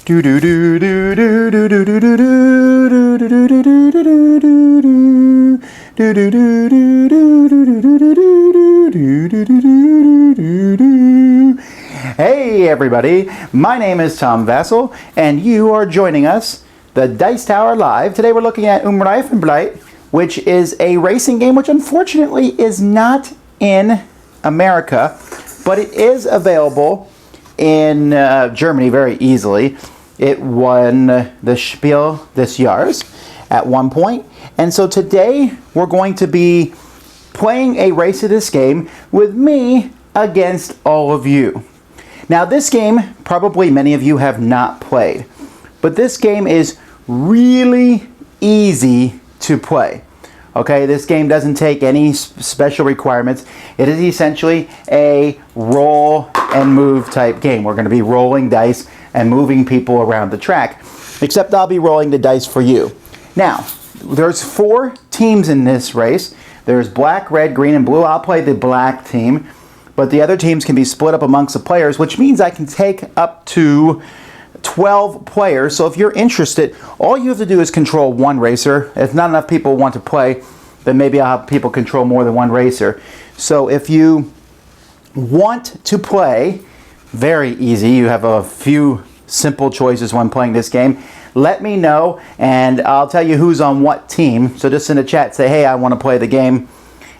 Do do do do do do do do do do do do do do do do. Hey everybody, my name is Tom Vasel, and you are joining us, the Dice Tower Live. Today we're looking at Um Reifenbreite, which is a racing game which unfortunately is not in America, but it is available in Germany very easily. It won the Spiel des Jahres at one point, and so today we're going to be playing a race of this game with me against all of you. Now this game, probably many of you have not played, but this game is really easy to play. Okay, this game doesn't take any special requirements. It is essentially a roll and move type game. We're going to be rolling dice and moving people around the track, except I'll be rolling the dice for you. Now, there's 4 teams in this race. There's black, red, green, and blue. I'll play the black team, but the other teams can be split up amongst the players, which means I can take up to 12 players. So if you're interested, all you have to do is control one racer. If not enough people want to play, then maybe I'll have people control more than one racer. So if you want to play, very easy. You have a few simple choices when playing this game. Let me know and I'll tell you who's on what team. So just in the chat say, hey, I want to play the game,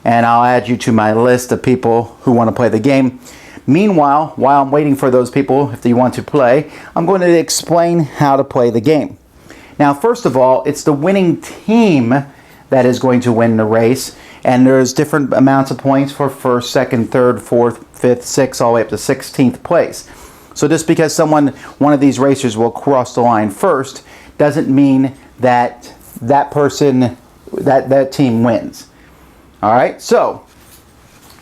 and I'll add you to my list of people who want to play the game. Meanwhile, while I'm waiting for those people, if they want to play, I'm going to explain how to play the game. Now, first of all, it's the winning team that is going to win the race, and there's different amounts of points for first, second, third, fourth, fifth, sixth, all the way up to 16th place. So just because one of these racers will cross the line first doesn't mean that that person, that team wins. All right, so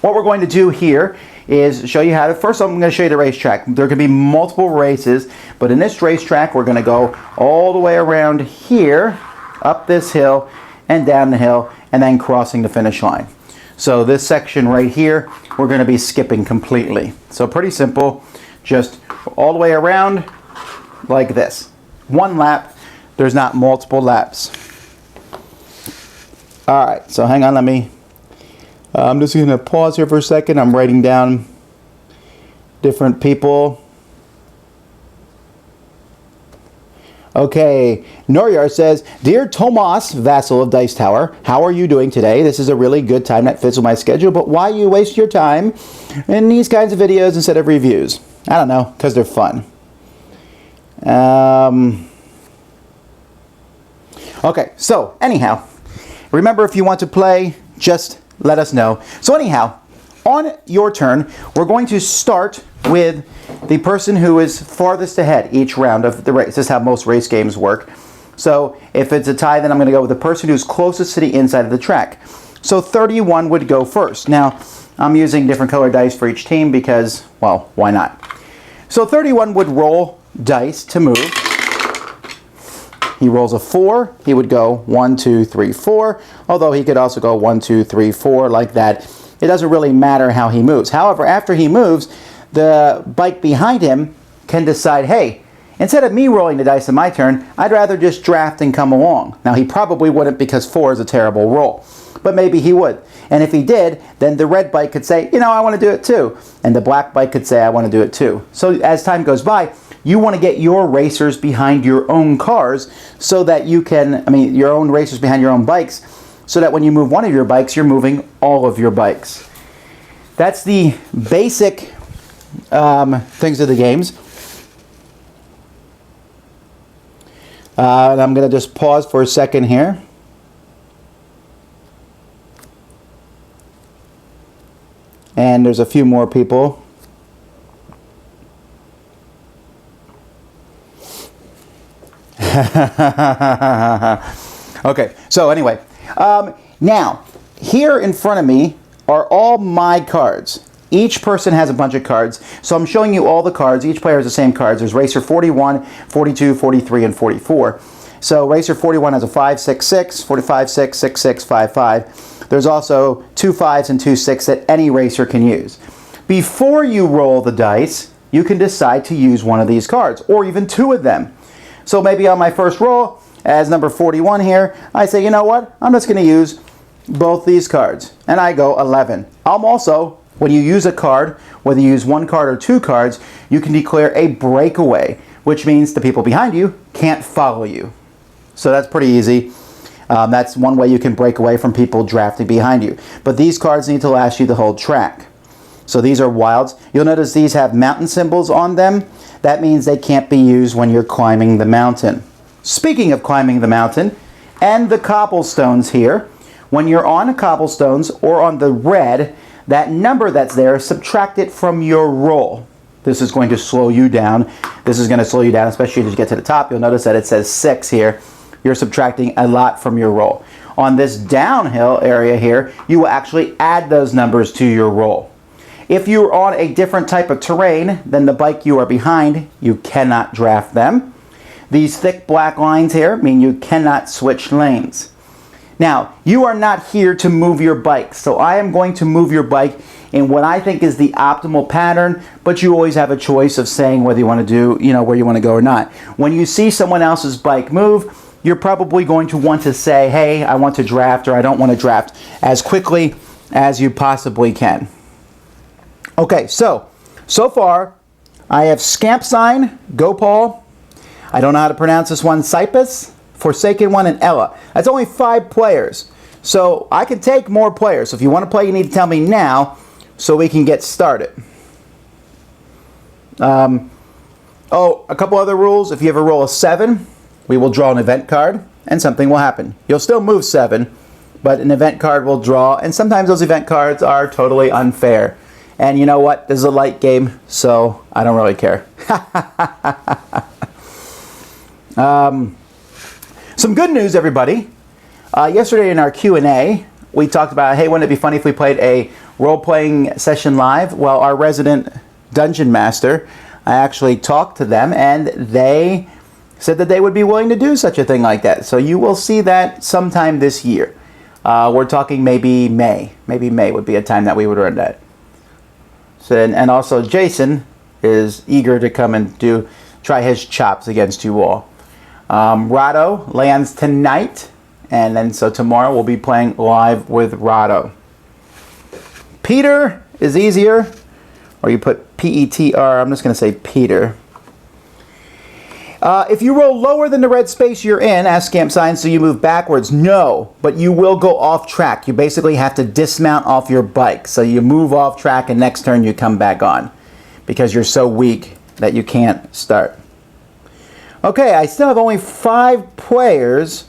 what we're going to do here is show you how to, first I'm going to show you the racetrack. There can be multiple races, but in this racetrack we're going to go all the way around here, up this hill and down the hill, and then crossing the finish line. So this section right here we're going to be skipping completely. So pretty simple, just all the way around like this. One lap, there's not multiple laps. Alright, so hang on, I'm just going to pause here for a second. I'm writing down different people. Okay, Noryar says, Dear Tomas Vasel of Dice Tower, how are you doing today? This is a really good time that fits with my schedule, but why you waste your time in these kinds of videos instead of reviews? I don't know, because they're fun. Okay, so anyhow, remember if you want to play, just let us know. So anyhow, on your turn, we're going to start with the person who is farthest ahead each round of the race. This is how most race games work. So if it's a tie, then I'm going to go with the person who's closest to the inside of the track. So 31 would go first. Now, I'm using different colored dice for each team because, well, why not? So 31 would roll dice to move. He rolls a 4, he would go 1, 2, 3, 4, although he could also go 1, 2, 3, 4 like that. It doesn't really matter how he moves. However, after he moves, the bike behind him can decide, hey, instead of me rolling the dice in my turn, I'd rather just draft and come along. Now, he probably wouldn't because 4 is a terrible roll, but maybe he would. And if he did, then the red bike could say, you know, I want to do it too. And the black bike could say, I want to do it too. So as time goes by, you want to get your racers behind your own cars so that you can, your own racers behind your own bikes, so that when you move one of your bikes, you're moving all of your bikes. That's the basic things of the games. And I'm going to just pause for a second here. And there's a few more people. Okay, so anyway, now here in front of me are all my cards. Each person has a bunch of cards, so I'm showing you all the cards. Each player has the same cards. There's Racer 41, 42, 43, and 44. So Racer 41 has a 5, 6, 6, 45, 6, 6, 6, 5, 5. There's also 2 5s and 2 6 that any racer can use. Before you roll the dice, you can decide to use one of these cards, or even two of them. So maybe on my first roll, as number 41 here, I say, you know what, I'm just going to use both these cards, and I go 11. I'm also, when you use a card, whether you use one card or two cards, you can declare a breakaway, which means the people behind you can't follow you. So that's pretty easy. That's one way you can break away from people drafting behind you. But these cards need to last you the whole track. So these are wilds. You'll notice these have mountain symbols on them. That means they can't be used when you're climbing the mountain. Speaking of climbing the mountain, and the cobblestones here, when you're on the cobblestones or on the red, that number that's there, subtract it from your roll. This is going to slow you down. This is going to slow you down, especially as you get to the top. You'll notice that it says 6 here. You're subtracting a lot from your roll. On this downhill area here, you will actually add those numbers to your roll. If you're on a different type of terrain than the bike you are behind, you cannot draft them. These thick black lines here mean you cannot switch lanes. Now, you are not here to move your bike, so I am going to move your bike in what I think is the optimal pattern, but you always have a choice of saying whether you want to do, where you want to go or not. When you see someone else's bike move, you're probably going to want to say, hey, I want to draft, or I don't want to draft, as quickly as you possibly can. Okay, so far, I have Scamp Sign, Gopal, I don't know how to pronounce this one, Cypus, Forsaken One, and Ella. That's only 5 players. So I can take more players. So if you want to play, you need to tell me now so we can get started. A couple other rules. If you ever roll a 7, we will draw an event card and something will happen. You'll still move 7, but an event card will draw, and sometimes those event cards are totally unfair. And you know what? This is a light game, so I don't really care. Some good news, everybody. Yesterday in our Q&A, we talked about, hey, wouldn't it be funny if we played a role-playing session live? Well, our resident dungeon master, I actually talked to them, and they said that they would be willing to do such a thing like that. So you will see that sometime this year. We're talking maybe May. Maybe May would be a time that we would run that. So, and also Jason is eager to come and try his chops against you all. Rado lands tonight, and then so tomorrow we'll be playing live with Rado. Peter is easier, or you put P-E-T-R, I'm just going to say Peter. If you roll lower than the red space you're in, ask Scamp Sign, so you move backwards. No, but you will go off track. You basically have to dismount off your bike. So you move off track, and next turn you come back on because you're so weak that you can't start. Okay, I still have only 5 players,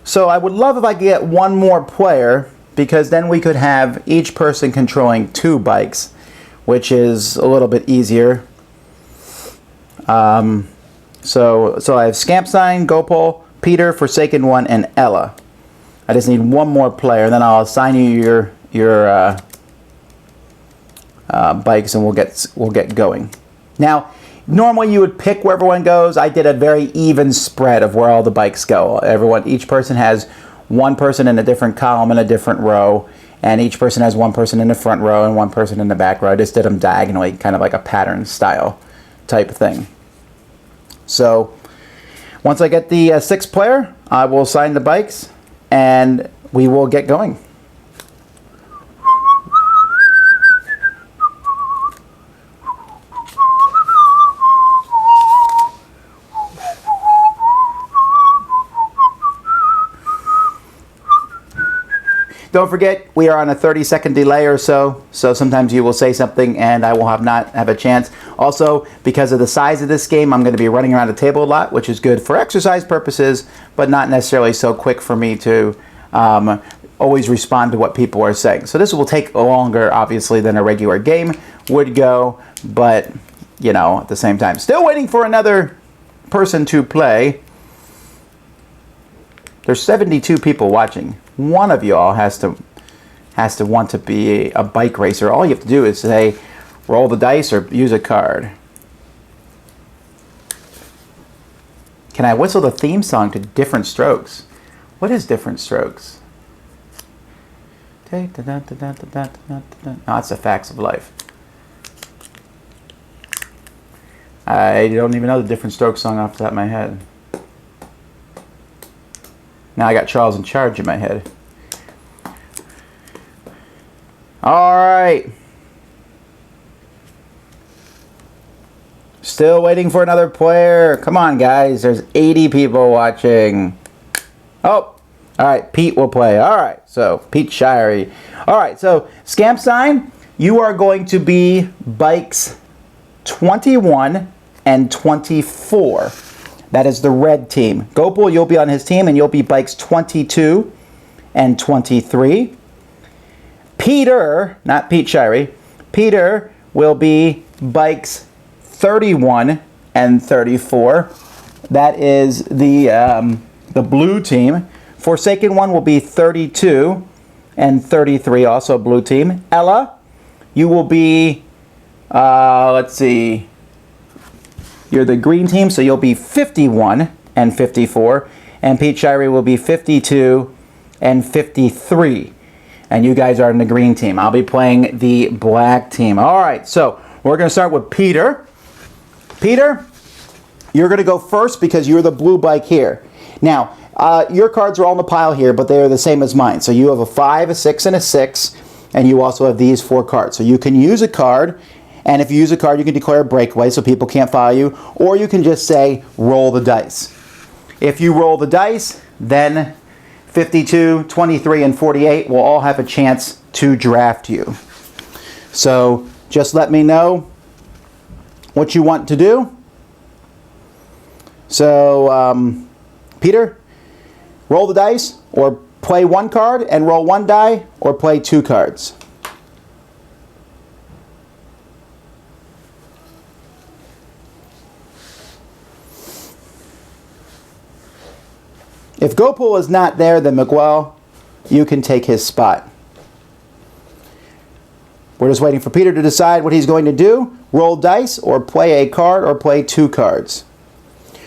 so I would love if I could get one more player, because then we could have each person controlling 2 bikes, which is a little bit easier. So I have Scamp Sign, Gopal, Peter, Forsaken One, and Ella. I just need one more player, then I'll assign you your bikes, and we'll get going. Now, normally you would pick where everyone goes. I did a very even spread of where all the bikes go. Each person has one person in a different column in a different row, and each person has one person in the front row and one person in the back row. I just did them diagonally, kind of like a pattern style type thing. So once I get the 6th player, I will assign the bikes, and we will get going. Don't forget, we are on a 30-second delay or so sometimes you will say something and I will not have a chance. Also, because of the size of this game, I'm going to be running around the table a lot, which is good for exercise purposes, but not necessarily so quick for me to always respond to what people are saying. So this will take longer, obviously, than a regular game would go, but, at the same time. Still waiting for another person to play. There's 72 people watching. One of y'all has to want to be a bike racer. All you have to do is say, roll the dice or use a card. Can I whistle the theme song to Different Strokes? What is Different Strokes? No, it's the Facts of Life. I don't even know the Different Strokes song off the top of my head. Now I got Charles in Charge in my head. All right. Still waiting for another player. Come on, guys. There's 80 people watching. Oh, all right. Pete will play. All right. So, Pete Shirey. All right. So, Scamp Sign, you are going to be bikes 21 and 24. That is the red team. Gopal, you'll be on his team, and you'll be bikes 22 and 23. Peter, not Pete Shirey, Peter will be bikes 31 and 34. That is the blue team. Forsaken One will be 32 and 33, also blue team. Ella, you will be, let's see, you're the green team, so you'll be 51 and 54. And Pete Shirey will be 52 and 53. And you guys are in the green team. I'll be playing the black team. All right, so we're going to start with Peter. Peter, you're going to go first because you're the blue bike here. Now, your cards are all in the pile here, but they are the same as mine. So you have a 5, a 6, and a 6, and you also have these 4 cards. So you can use a card, and if you use a card, you can declare a breakaway so people can't follow you, or you can just say, roll the dice. If you roll the dice, then 52, 23, and 48 will all have a chance to draft you. So just let me know what you want to do. So, Peter, roll the dice, or play 1 card and roll 1 die, or play 2 cards. If Gopal is not there, then Miguel, you can take his spot. We're just waiting for Peter to decide what he's going to do. Roll dice, or play a card, or play 2 cards.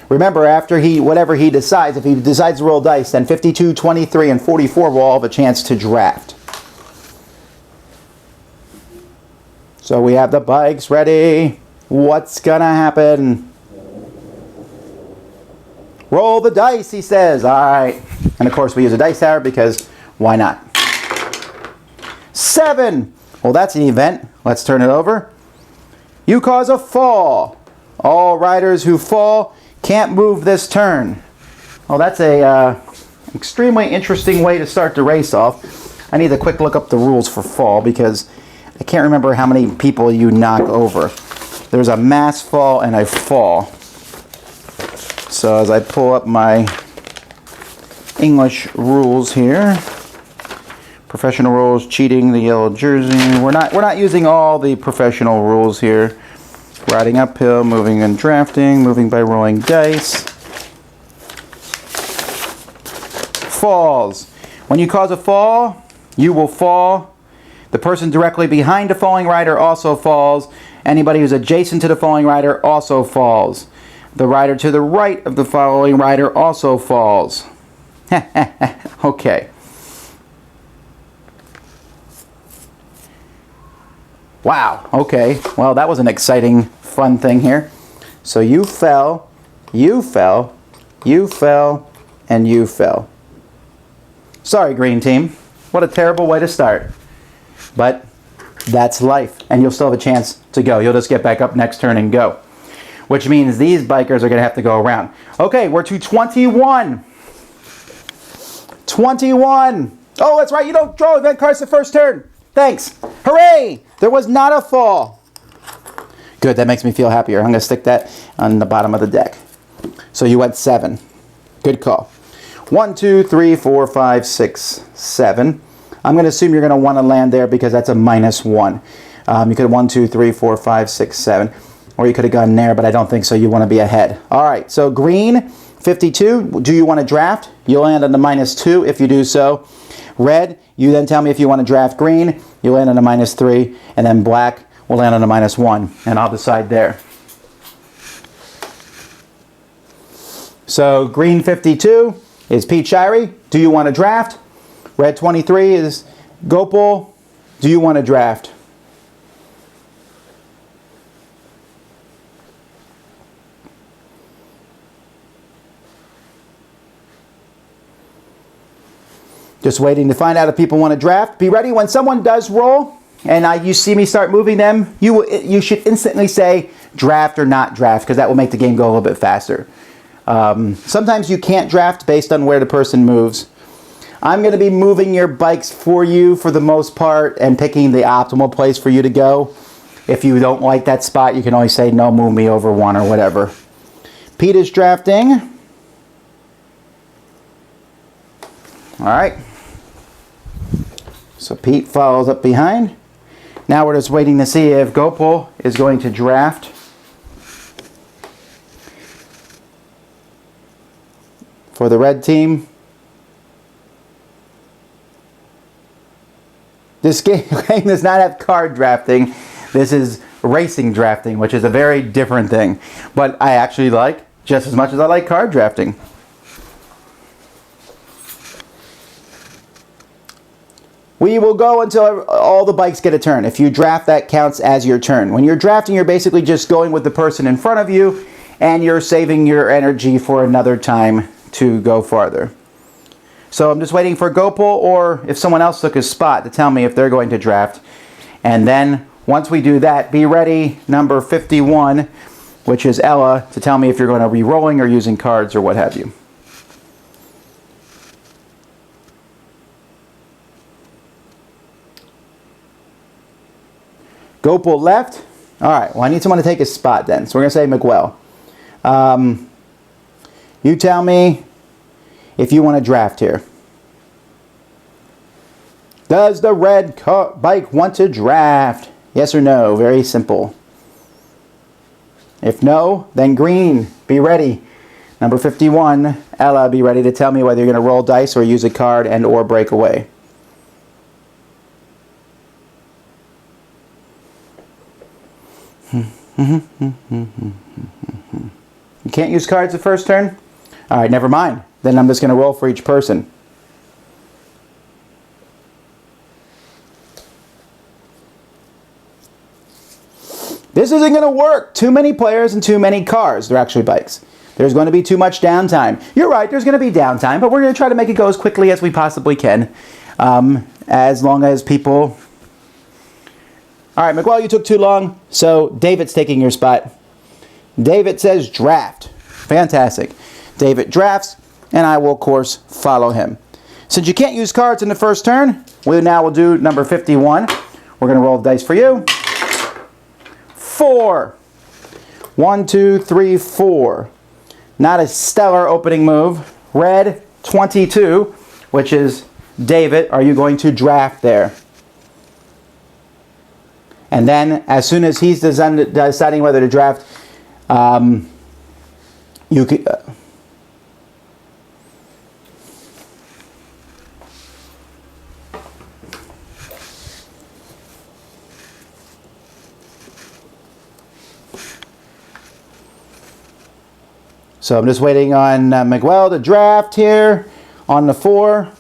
Remember, after whatever he decides, if he decides to roll dice, then 52, 23, and 44 will all have a chance to draft. So we have the bikes ready. What's gonna happen? Roll the dice, he says. All right. And of course we use a dice tower because why not? 7. Well, that's an event. Let's turn it over. You cause a fall. All riders who fall can't move this turn. Well, that's a extremely interesting way to start the race off. I need to quick look up the rules for fall because I can't remember how many people you knock over. There's a mass fall and a fall. So as I pull up my English rules here, professional rules, cheating, the yellow jersey. We're not using all the professional rules here. Riding uphill, moving and drafting, moving by rolling dice. Falls. When you cause a fall, you will fall. The person directly behind the falling rider also falls. Anybody who's adjacent to the falling rider also falls. The rider to the right of the falling rider also falls. Okay. Wow, okay. Well, that was an exciting, fun thing here. So you fell, you fell, you fell, and you fell. Sorry, green team. What a terrible way to start. But that's life, and you'll still have a chance to go. You'll just get back up next turn and go. Which means these bikers are going to have to go around. Okay, we're to 21. 21. Oh, that's right. You don't draw event cards the first turn. Thanks. Hooray! There was not a fall. Good, that makes me feel happier. I'm going to stick that on the bottom of the deck. So you went 7. Good call. 1, 2, 3, 4, 5, 6, 7. I'm going to assume you're going to want to land there because that's a -1. You could have 1, 2, 3, 4, 5, 6, 7. Or you could have gone there, but I don't think so. You want to be ahead. All right, so green, 52. Do you want to draft? You'll land on the -2 if you do so. Red, you then tell me if you want to draft green. You land on a -3. And then black will land on a -1. And I'll decide there. So green 52 is Pete Shirey. Do you want to draft? Red 23 is Gopal. Do you want to draft? Just waiting to find out if people want to draft. Be ready when someone does roll and you see me start moving them, you should instantly say draft or not draft, because that will make the game go a little bit faster. Sometimes you can't draft based on where the person moves. I'm going to be moving your bikes for you for the most part and picking the optimal place for you to go. If you don't like that spot, you can always say, no, move me over one or whatever. Pete is drafting. All right. So Pete follows up behind. Now we're just waiting to see if Gopal is going to draft. For the red team. This game does not have card drafting. This is racing drafting, which is a very different thing. But I actually like just as much as I like card drafting. We will go until all the bikes get a turn. If you draft, that counts as your turn. When you're drafting, you're basically just going with the person in front of you, and you're saving your energy for another time to go farther. So I'm just waiting for Gopal, or if someone else took his spot, to tell me if they're going to draft. And then once we do that, be ready, number 51, which is Ella, to tell me if you're going to be rolling or using cards or what have you. Gopal left. All right, well, I need someone to take his spot then. So we're going to say Miguel. You tell me if you want to draft here. Does the red bike want to draft? Yes or no? Very simple. If no, then green. Be ready. Number 51, Ella, be ready to tell me whether you're going to roll dice or use a card and or break away. You can't use cards the first turn? All right, never mind. Then I'm just going to roll for each person. This isn't going to work. Too many players and too many cars. They're actually bikes. There's going to be too much downtime. You're right, there's going to be downtime, but we're going to try to make it go as quickly as we possibly can. As long as people... All right, Miguel, you took too long, so David's taking your spot. David says draft. Fantastic. David drafts, and I will, of course, follow him. Since you can't use cards in the first turn, we now will do number 51. We're going to roll the dice for you. 4. 1, 2, 3, 4. Not a stellar opening move. Red, 22, which is David. Are you going to draft there? And then, as soon as he's deciding whether to draft, you could... So I'm just waiting on Miguel to draft here on the 4.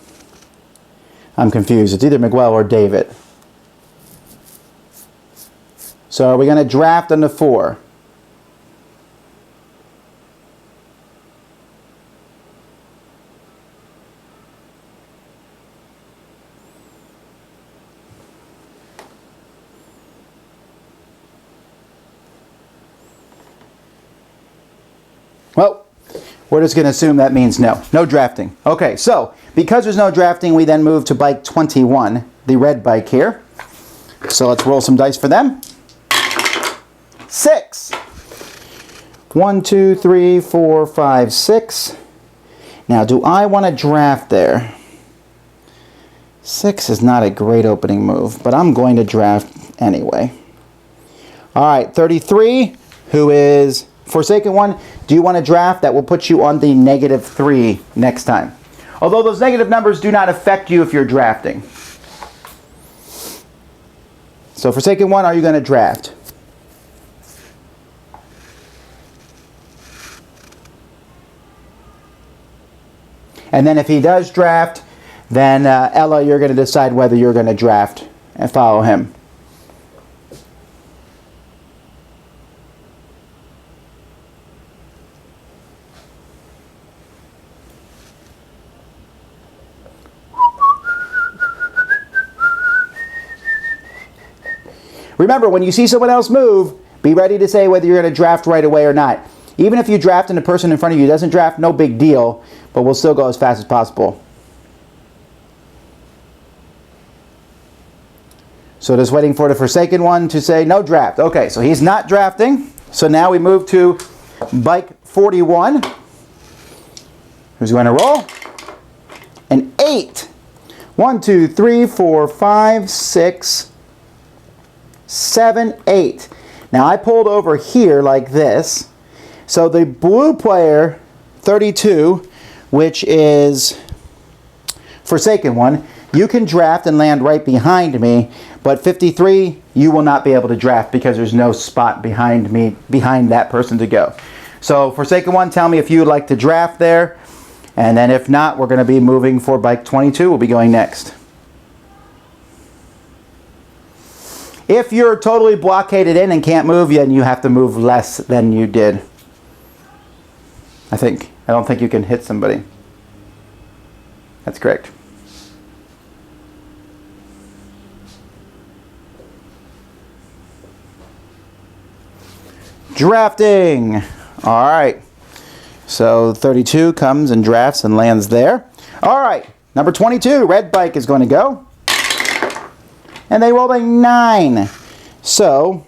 I'm confused. It's either Miguel or David. So are we going to draft on the 4? Well, we're just going to assume that means no. No drafting. Okay, so because there's no drafting, we then move to bike 21, the red bike here. So let's roll some dice for them. 6. 1, 2, 3, 4, 5, 6. Now, do I want to draft there? 6 is not a great opening move, but I'm going to draft anyway. All right, 33, who is Forsaken One. Do you want to draft? That will put you on the -3 next time. Although those negative numbers do not affect you if you're drafting. So Forsaken One, are you going to draft? And then if he does draft, then Ella, you're going to decide whether you're going to draft and follow him. Remember, when you see someone else move, be ready to say whether you're going to draft right away or not. Even if you draft and the person in front of you doesn't draft, no big deal, but we'll still go as fast as possible. So just waiting for the Forsaken one to say no draft. Okay, so he's not drafting. So now we move to bike 41. Who's going to roll? An 8. 1, 2, 3, 4, 5, 6, 7, 8. Now I pulled over here like this. So the blue player, 32, which is Forsaken one, you can draft and land right behind me, but 53, you will not be able to draft because there's no spot behind me, behind that person to go. So Forsaken one, tell me if you would like to draft there, and then if not, we're going to be moving for bike 22. We'll be going next. If you're totally blockaded in and can't move, then you have to move less than you did. I don't think you can hit somebody. That's correct. Drafting. All right. So 32 comes and drafts and lands there. All right. Number 22, red bike is going to go. And they rolled a 9. So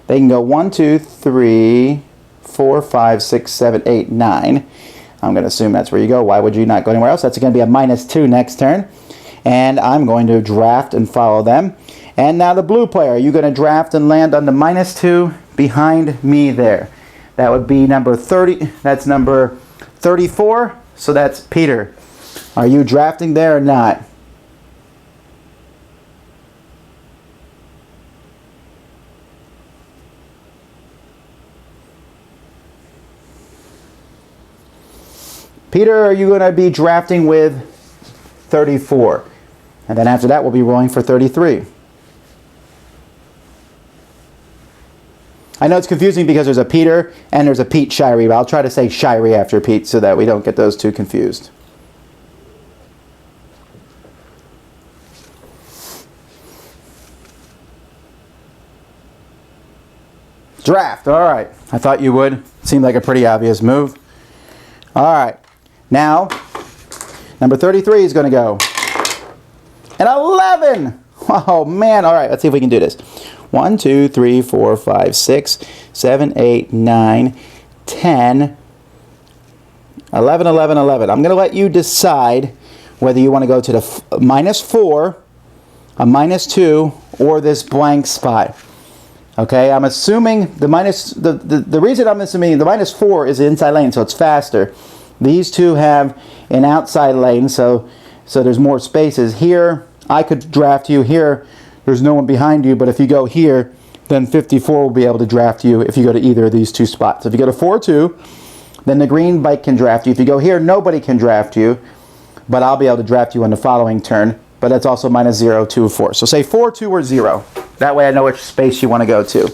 they can go 1, 2, 3, 4, 5, 6, 7, 8, 9. I'm going to assume that's where you go. Why would you not go anywhere else? That's going to be a -2 next turn. And I'm going to draft and follow them. And now the blue player, are you going to draft and land on the -2 behind me there? That would be number 30. That's number 34. So that's Peter. Are you drafting there or not? Peter, are you going to be drafting with 34? And then after that, we'll be rolling for 33. I know it's confusing because there's a Peter and there's a Pete Shirey, but I'll try to say Shirey after Pete so that we don't get those two confused. Draft, all right. I thought you would. Seemed like a pretty obvious move. All right. Now, number 33 is going to go. An 11! Oh, man. All right, let's see if we can do this. 1, 2, 3, 4, 5, 6, 7, 8, 9, 10, 11, 11, 11. I'm going to let you decide whether you want to go to the -4, a -2, or this blank spot. Okay, I'm assuming the reason I'm assuming the -4 is the inside lane, so it's faster. These two have an outside lane, so there's more spaces. Here, I could draft you. Here, there's no one behind you, but if you go here, then 54 will be able to draft you if you go to either of these two spots. If you go to 4-2, then the green bike can draft you. If you go here, nobody can draft you, but I'll be able to draft you on the following turn, but that's also -0, 2, 4. So say 4, 2, or 0. That way I know which space you want to go to.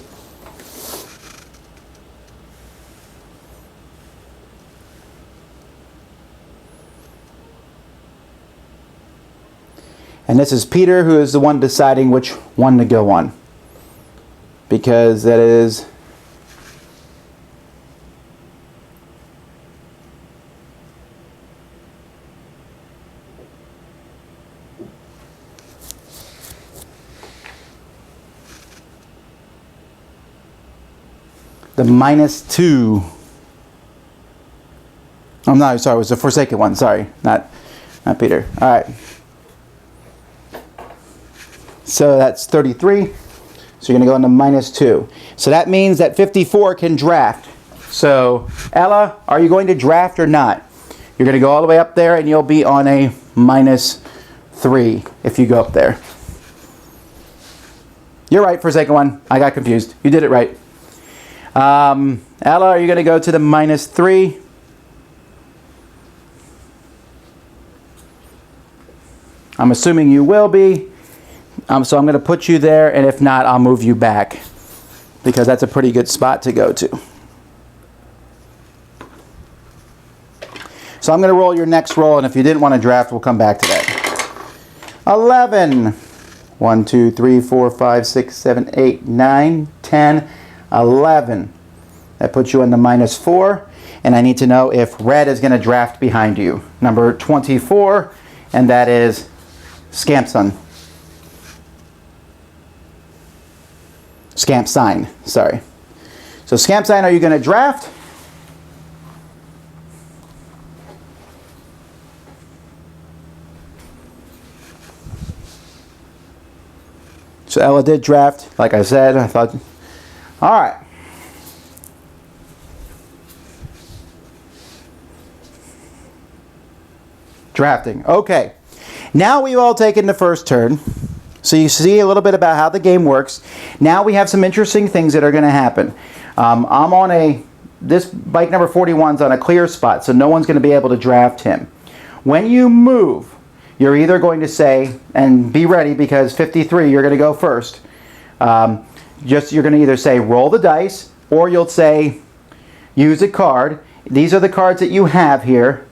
And this is Peter, who is the one deciding which one to go on. Because that is the -2. I'm not sorry, it was the Forsaken one. Sorry, not Peter. All right. So that's 33. So you're going to go into -2. So that means that 54 can draft. So Ella, are you going to draft or not? You're going to go all the way up there and you'll be on a -3 if you go up there. You're right, Forsaken one. I got confused. You did it right. Ella, are you going to go to the -3? I'm assuming you will be. So I'm going to put you there, and if not, I'll move you back because that's a pretty good spot to go to. So I'm going to roll your next roll, and if you didn't want to draft, we'll come back to that. 11. 1, 2, 3, 4, 5, 6, 7, 8, 9, 10, 11. That puts you in the -4. And I need to know if red is going to draft behind you. Number 24, and that is Scampson. Scampsign, sorry. So Scampsign, are you going to draft? So Ella did draft, like I said. I thought, all right. Drafting. Okay. Now we've all taken the first turn. So you see a little bit about how the game works. Now we have some interesting things that are going to happen. I'm on this bike number 41 is on a clear spot, so no one's going to be able to draft him. When you move, you're either going to say, and be ready because 53, you're going to go first. You're going to either say roll the dice, or you'll say use a card. These are the cards that you have here.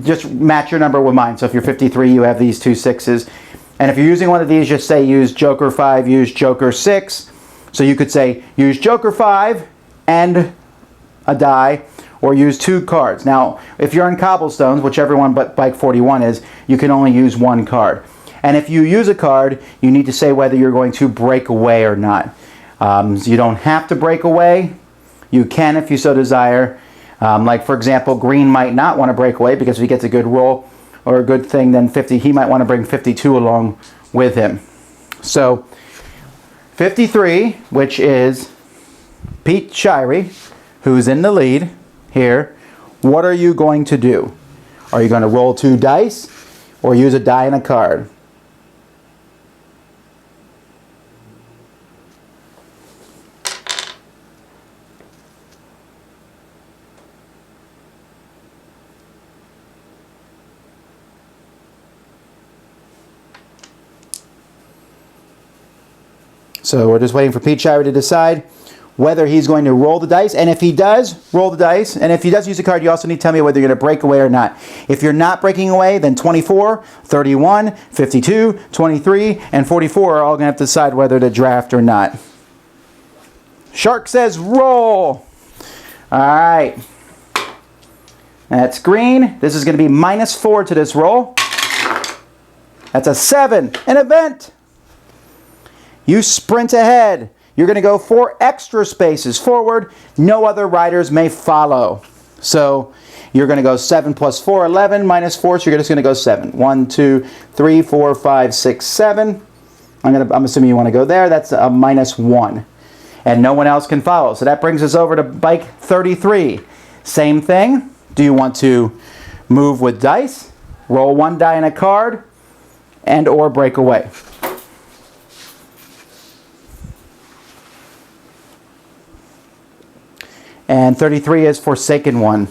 Just match your number with mine. So if you're 53, you have these 2 6s. And if you're using one of these, just say use Joker 5, use Joker 6. So you could say use Joker 5 and a die, or use 2 cards. Now, if you're on cobblestones, whichever one but bike 41 is, you can only use 1 card. And if you use a card, you need to say whether you're going to break away or not. You don't have to break away. You can if you so desire. Like for example, green might not want to break away because if he gets a good roll or a good thing, then 50, he might want to bring 52 along with him. So 53, which is Pete Shirey, who's in the lead here, what are you going to do? Are you going to roll 2 dice or use a die and a card? So we're just waiting for Pete Shirey to decide whether he's going to roll the dice. And if he does roll the dice, and if he does use a card, you also need to tell me whether you're going to break away or not. If you're not breaking away, then 24, 31, 52, 23, and 44 are all going to have to decide whether to draft or not. Shark says roll. All right. That's green. This is going to be -4 to this roll. That's a 7. An event. You sprint ahead. You're going to go 4 extra spaces forward. No other riders may follow. So you're going to go 7 plus 4, 11, minus 4, so you're just going to go 7. 1, 2, 3, 4, 5, 6, 7. I'm assuming you want to go there. That's a -1. And no one else can follow. So that brings us over to bike 33. Same thing. Do you want to move with dice, roll 1 die and a card, and or break away? And 33 is Forsaken One.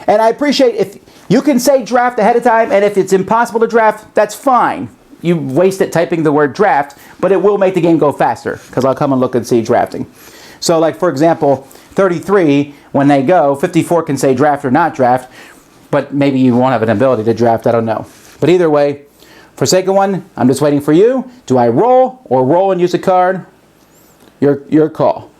And I appreciate if you can say draft ahead of time, and if it's impossible to draft, that's fine. You wasted typing the word draft, but it will make the game go faster, because I'll come and look and see drafting. So like for example, 33, when they go, 54 can say draft or not draft, but maybe you won't have an ability to draft, I don't know. But either way, Forsaken One, I'm just waiting for you. Do I roll or roll and use a card? Your call.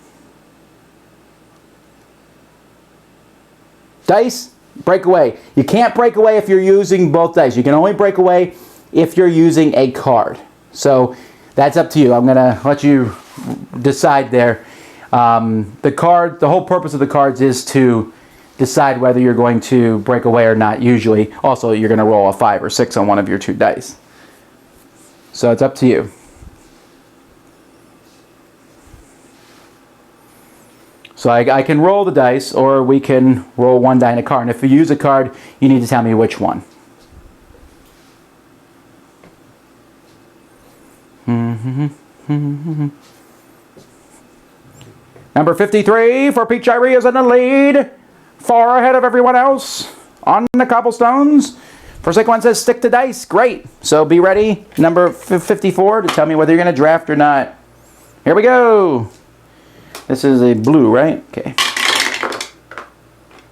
Dice, break away. You can't break away if you're using both dice. You can only break away if you're using a card. So that's up to you. I'm going to let you decide there. The whole purpose of the cards is to decide whether you're going to break away or not, usually. Also, you're going to roll a 5 or 6 on one of your 2 dice. So it's up to you. So I can roll the dice, or we can roll 1 die and a card. And if you use a card, you need to tell me which one. Number 53 for Pete Shirey is in the lead. Far ahead of everyone else on the cobblestones. Forsaken One says stick to dice. Great. So be ready, number 54, to tell me whether you're going to draft or not. Here we go. This is a blue, right? Okay.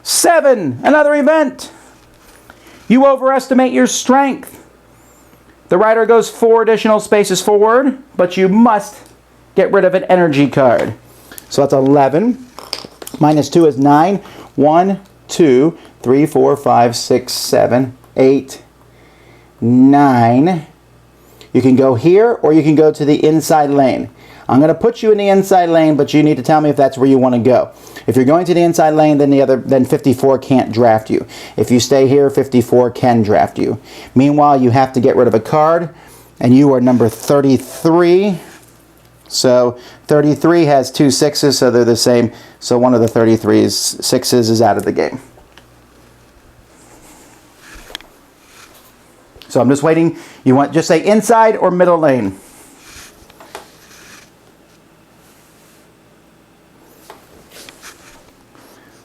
7, another event. You overestimate your strength. The rider goes 4 additional spaces forward, but you must get rid of an energy card. So that's 11. Minus 2 is 9. 1, 2, 3, 4, 5, 6, 7, 8, 9. You can go here or you can go to the inside lane. I'm going to put you in the inside lane, but you need to tell me if that's where you want to go. If you're going to the inside lane, then 54 can't draft you. If you stay here, 54 can draft you. Meanwhile, you have to get rid of a card, and you are number 33. So 33 has 2 6s, so they're the same. So one of the 33's 6s is out of the game. So I'm just waiting. You want just say inside or middle lane.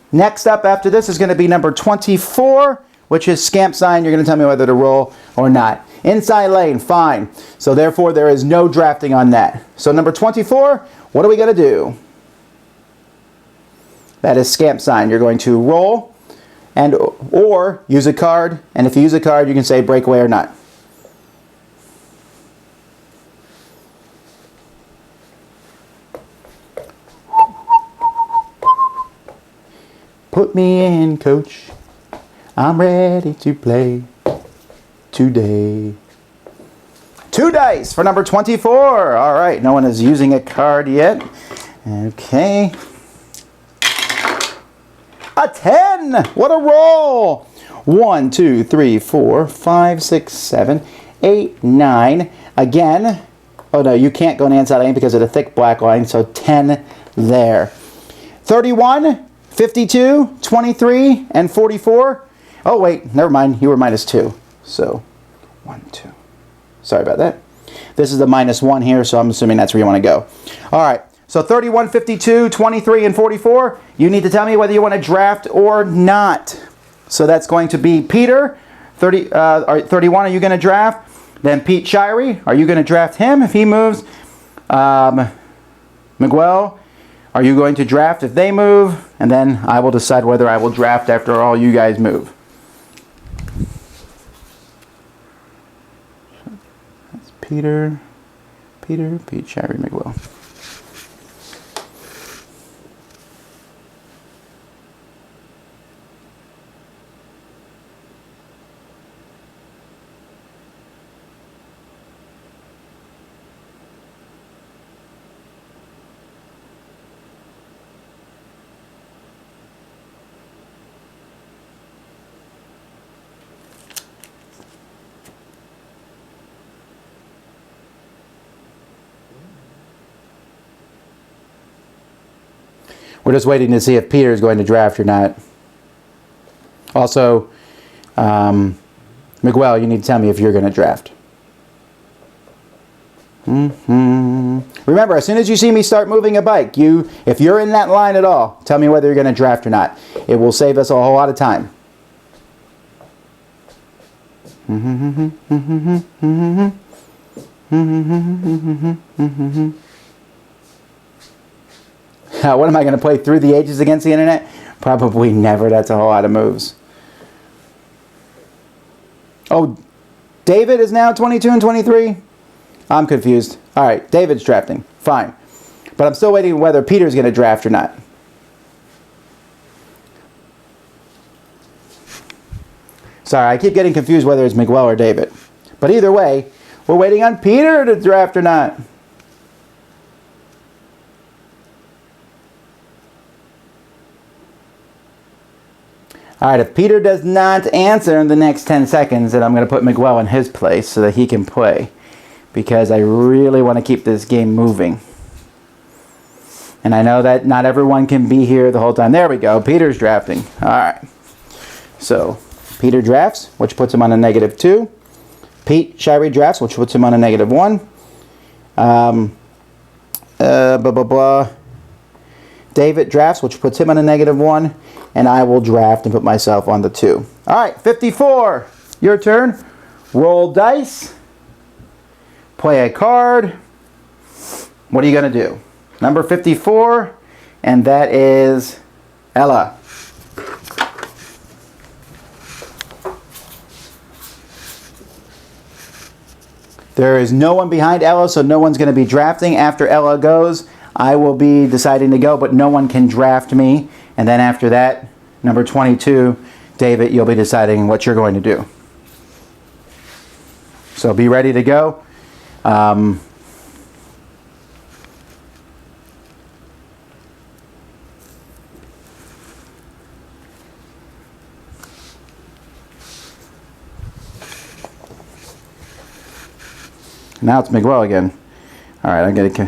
Next up after this is going to be number 24, which is scamp sign. You're going to tell me whether to roll or not. Inside lane, fine. So therefore there is no drafting on that. So number 24, what are we going to do? That is scamp sign. You're going to roll and or use a card. And if you use a card, you can say breakaway or not. Put me in, coach. I'm ready to play today. 2 dice for number 24. All right, no one is using a card yet. Okay. A 10. What a roll. 1, 2, 3, 4, 5, 6, 7, 8, 9. Again. Oh, no, you can't go on the inside lane because of the thick black line. So 10 there. 31. 52, 23, and 44. Oh, wait, never mind. You were minus 2. So, 1, 2. Sorry about that. This is the minus 1 here, so I'm assuming that's where you want to go. All right, so 31, 52, 23, and 44. You need to tell me whether you want to draft or not. So that's going to be Peter. 31, are you going to draft? Then Pete Shirey, are you going to draft him if he moves? Miguel, are you going to draft if they move? And then I will decide whether I will draft after all you guys move. That's Peter, Pete Shirey, Miguel. We're just waiting to see if Peter is going to draft or not. Also, Miguel, you need to tell me if you're going to draft. Remember, as soon as you see me start moving a bike, if you're in that line at all, tell me whether you're going to draft or not. It will save us a whole lot of time. What am I going to play through the ages against the internet? Probably never. That's a whole lot of moves. Oh, David is now 22 and 23? I'm confused. All right, David's drafting. Fine. But I'm still waiting whether Peter's going to draft or not. Sorry, I keep getting confused whether it's Miguel or David. But either way, we're waiting on Peter to draft or not. All right, if Peter does not answer in the next 10 seconds, then I'm going to put Miguel in his place so that he can play. Because I really want to keep this game moving. And I know that not everyone can be here the whole time. There we go. Peter's drafting. All right. So, Peter drafts, which puts him on a -2. Pete Shirey drafts, which puts him on a -1. David drafts, which puts him on a -1. And I will draft and put myself on the 2. All right, 54. Your turn. Roll dice. Play a card. What are you going to do? Number 54 and that is Ella. There is no one behind Ella, so no one's going to be drafting. After Ella goes, I will be deciding to go, but no one can draft me. And then after that, number 22, David, you'll be deciding what you're going to do. So be ready to go. Now it's Miguel again. All right, I'm going to...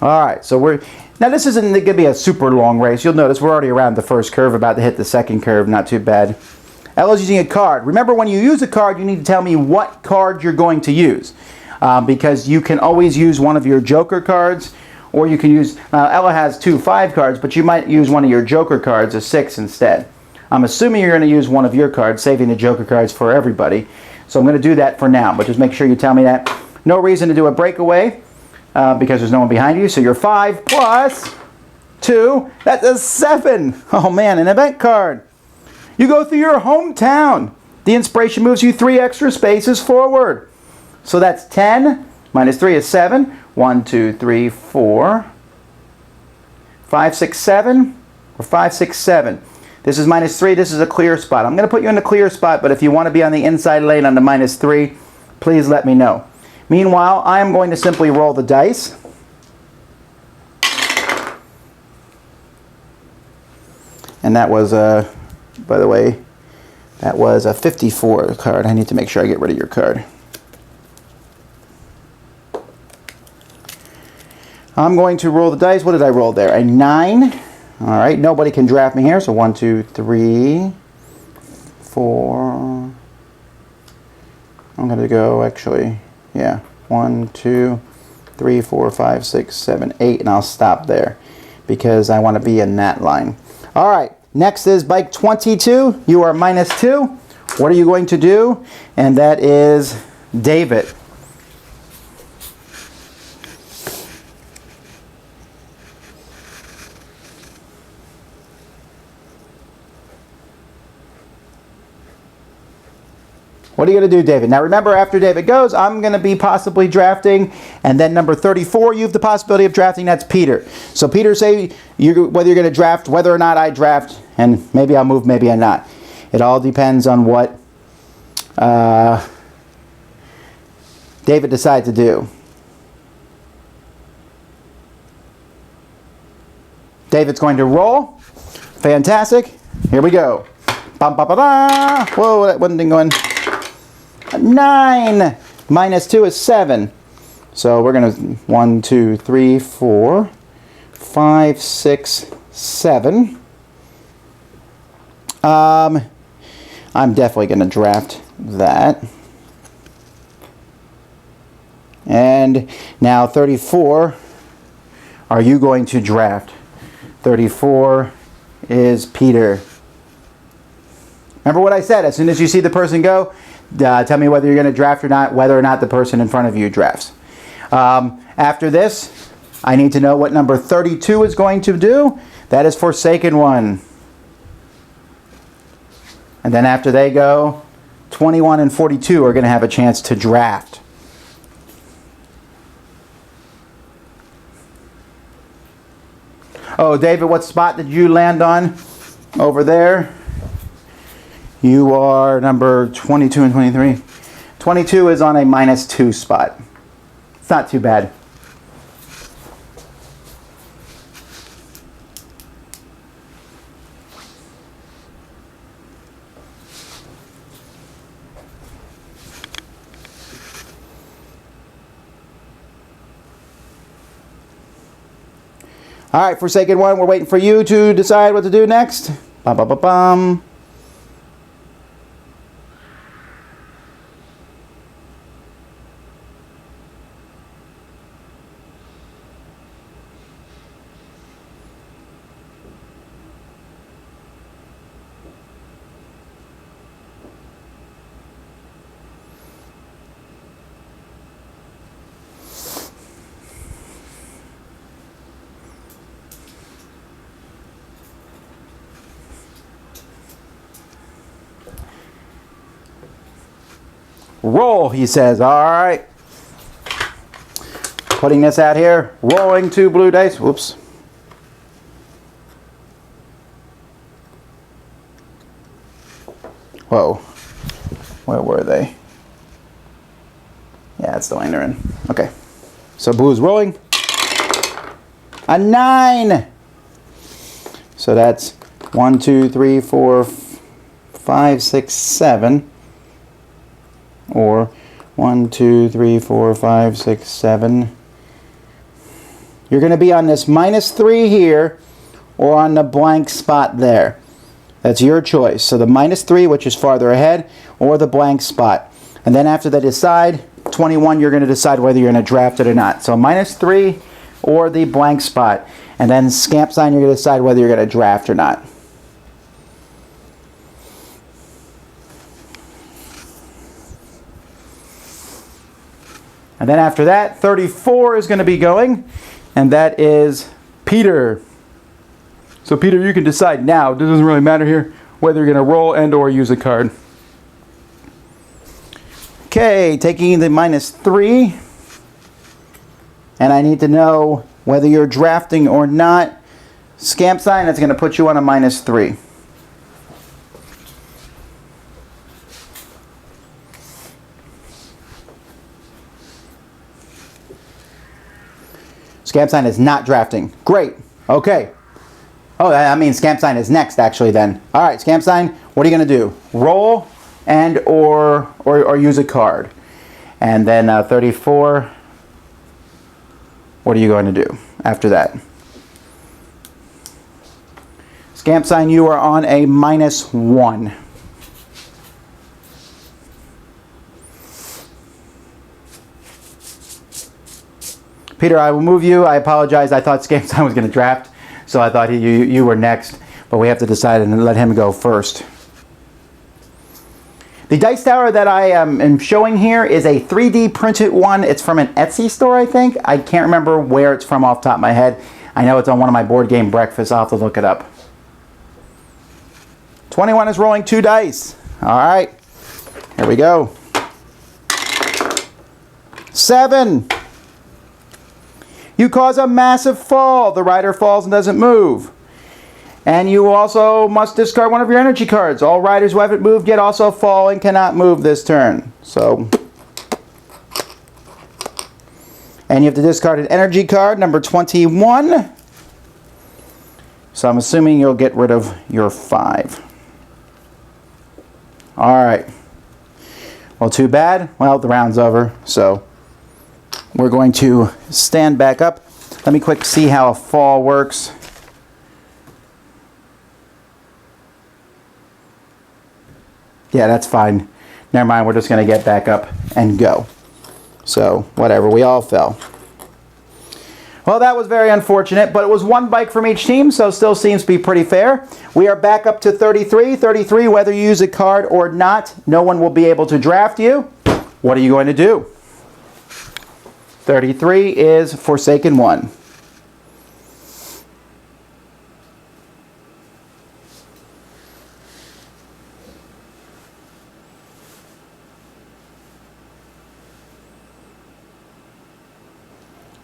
All right, so now this isn't going to be a super long race. You'll notice we're already around the first curve, about to hit the second curve. Not too bad. Ella's using a card. Remember, when you use a card, you need to tell me what card you're going to use, because you can always use one of your joker cards, or you can use, Ella has 2 5 cards, but you might use one of your joker cards, a 6 instead. I'm assuming you're going to use one of your cards, saving the joker cards for everybody. So I'm going to do that for now, but just make sure you tell me that. No reason to do a breakaway, because there's no one behind you. So you're 5 plus 2, that's a 7. Oh man, an event card. You go through your hometown. The inspiration moves you 3 extra spaces forward. So that's 10 minus 3 is 7. 1, 2, 3, 4, 5, 6, 7, or 5, 6, 7. This is minus 3. This is a clear spot. I'm going to put you in the clear spot, but if you want to be on the inside lane on the minus 3, please let me know. Meanwhile, I am going to simply roll the dice. And that was by the way, that was a 54 card. I need to make sure I get rid of your card. I'm going to roll the dice. What did I roll there? A 9. All right, nobody can draft me here. So 1, 2, 3, 4. I'm going to go, actually, yeah. 1, 2, 3, 4, 5, 6, 7, 8. And I'll stop there because I want to be in that line. All right. Next is bike 22. You are minus 2. What are you going to do? And that is David. What are you going to do, David? Now remember, after David goes, I'm going to be possibly drafting, and then number 34, you have the possibility of drafting. That's Peter. So Peter, say whether you're going to draft, whether or not I draft, and maybe I'll move, maybe I'm not. It all depends on what David decides to do. David's going to roll. Fantastic. Here we go. Bum, ba, ba, da. Whoa, that one didn't go in. 9 minus 2 is 7. So we're going to 1, 2, 3, 4, 5, 6, 7. I'm definitely going to draft that. And now 34, are you going to draft? 34 is Peter. Remember what I said, as soon as you see the person go, tell me whether you're going to draft or not, whether or not the person in front of you drafts. After this, I need to know what number 32 is going to do. That is Forsaken One. And then after they go, 21 and 42 are going to have a chance to draft. Oh, David, what spot did you land on over there? You are number 22 and 23. 22 is on a minus 2 spot. It's not too bad. All right, Forsaken One, we're waiting for you to decide what to do next. Bum, bum, bum, bum. roll, he says. All right. Putting this out here, rolling 2 blue dice. Whoops. Whoa. Where were they? Yeah, it's the lane they're in. Okay. So blue's rolling. A 9. So that's 1, 2, 3, 4, 5, 6, 7. Or 1, 2, 3, 4, 5, 6, 7. You're going to be on this -3 here or on the blank spot there. That's your choice. So the -3, which is farther ahead, or the blank spot. And then after they decide, 21, you're going to decide whether you're going to draft it or not. So -3 or the blank spot. And then scamp sign, you're going to decide whether you're going to draft or not. And then after that, 34 is going to be going, and that is Peter. So Peter, you can decide now. It doesn't really matter here whether you're going to roll and or use a card. Okay, taking the -3, and I need to know whether you're drafting or not. Scamp sign, that's going to put you on a -3. Scamp sign is not drafting. Great. Okay. Oh, I mean scamp sign is next actually then. All right, scamp sign, what are you going to do? Roll and or use a card. And then 34, what are you going to do after that? Scamp sign, you are on a -1. Peter, I will move you. I apologize. I thought scamp sign was going to draft, so I thought you were next. But we have to decide and let him go first. The dice tower that I am showing here is a 3D printed one. It's from an Etsy store, I think. I can't remember where it's from off the top of my head. I know it's on one of my board game breakfasts. I'll have to look it up. 21 is rolling 2 dice. All right. Here we go. 7. You cause a massive fall. The rider falls and doesn't move. And you also must discard one of your energy cards. All riders who haven't moved yet also fall and cannot move this turn. So, and you have to discard an energy card, number 21. So I'm assuming you'll get rid of your 5. All right. Well, too bad. Well, the round's over. So we're going to stand back up. Let me quick see how a fall works. Yeah, that's fine. Never mind, we're just going to get back up and go. So, whatever, we all fell. Well, that was very unfortunate, but it was 1 bike from each team, so still seems to be pretty fair. We are back up to 33. 33, whether you use a card or not, no one will be able to draft you. What are you going to do? 33 is Forsaken 1.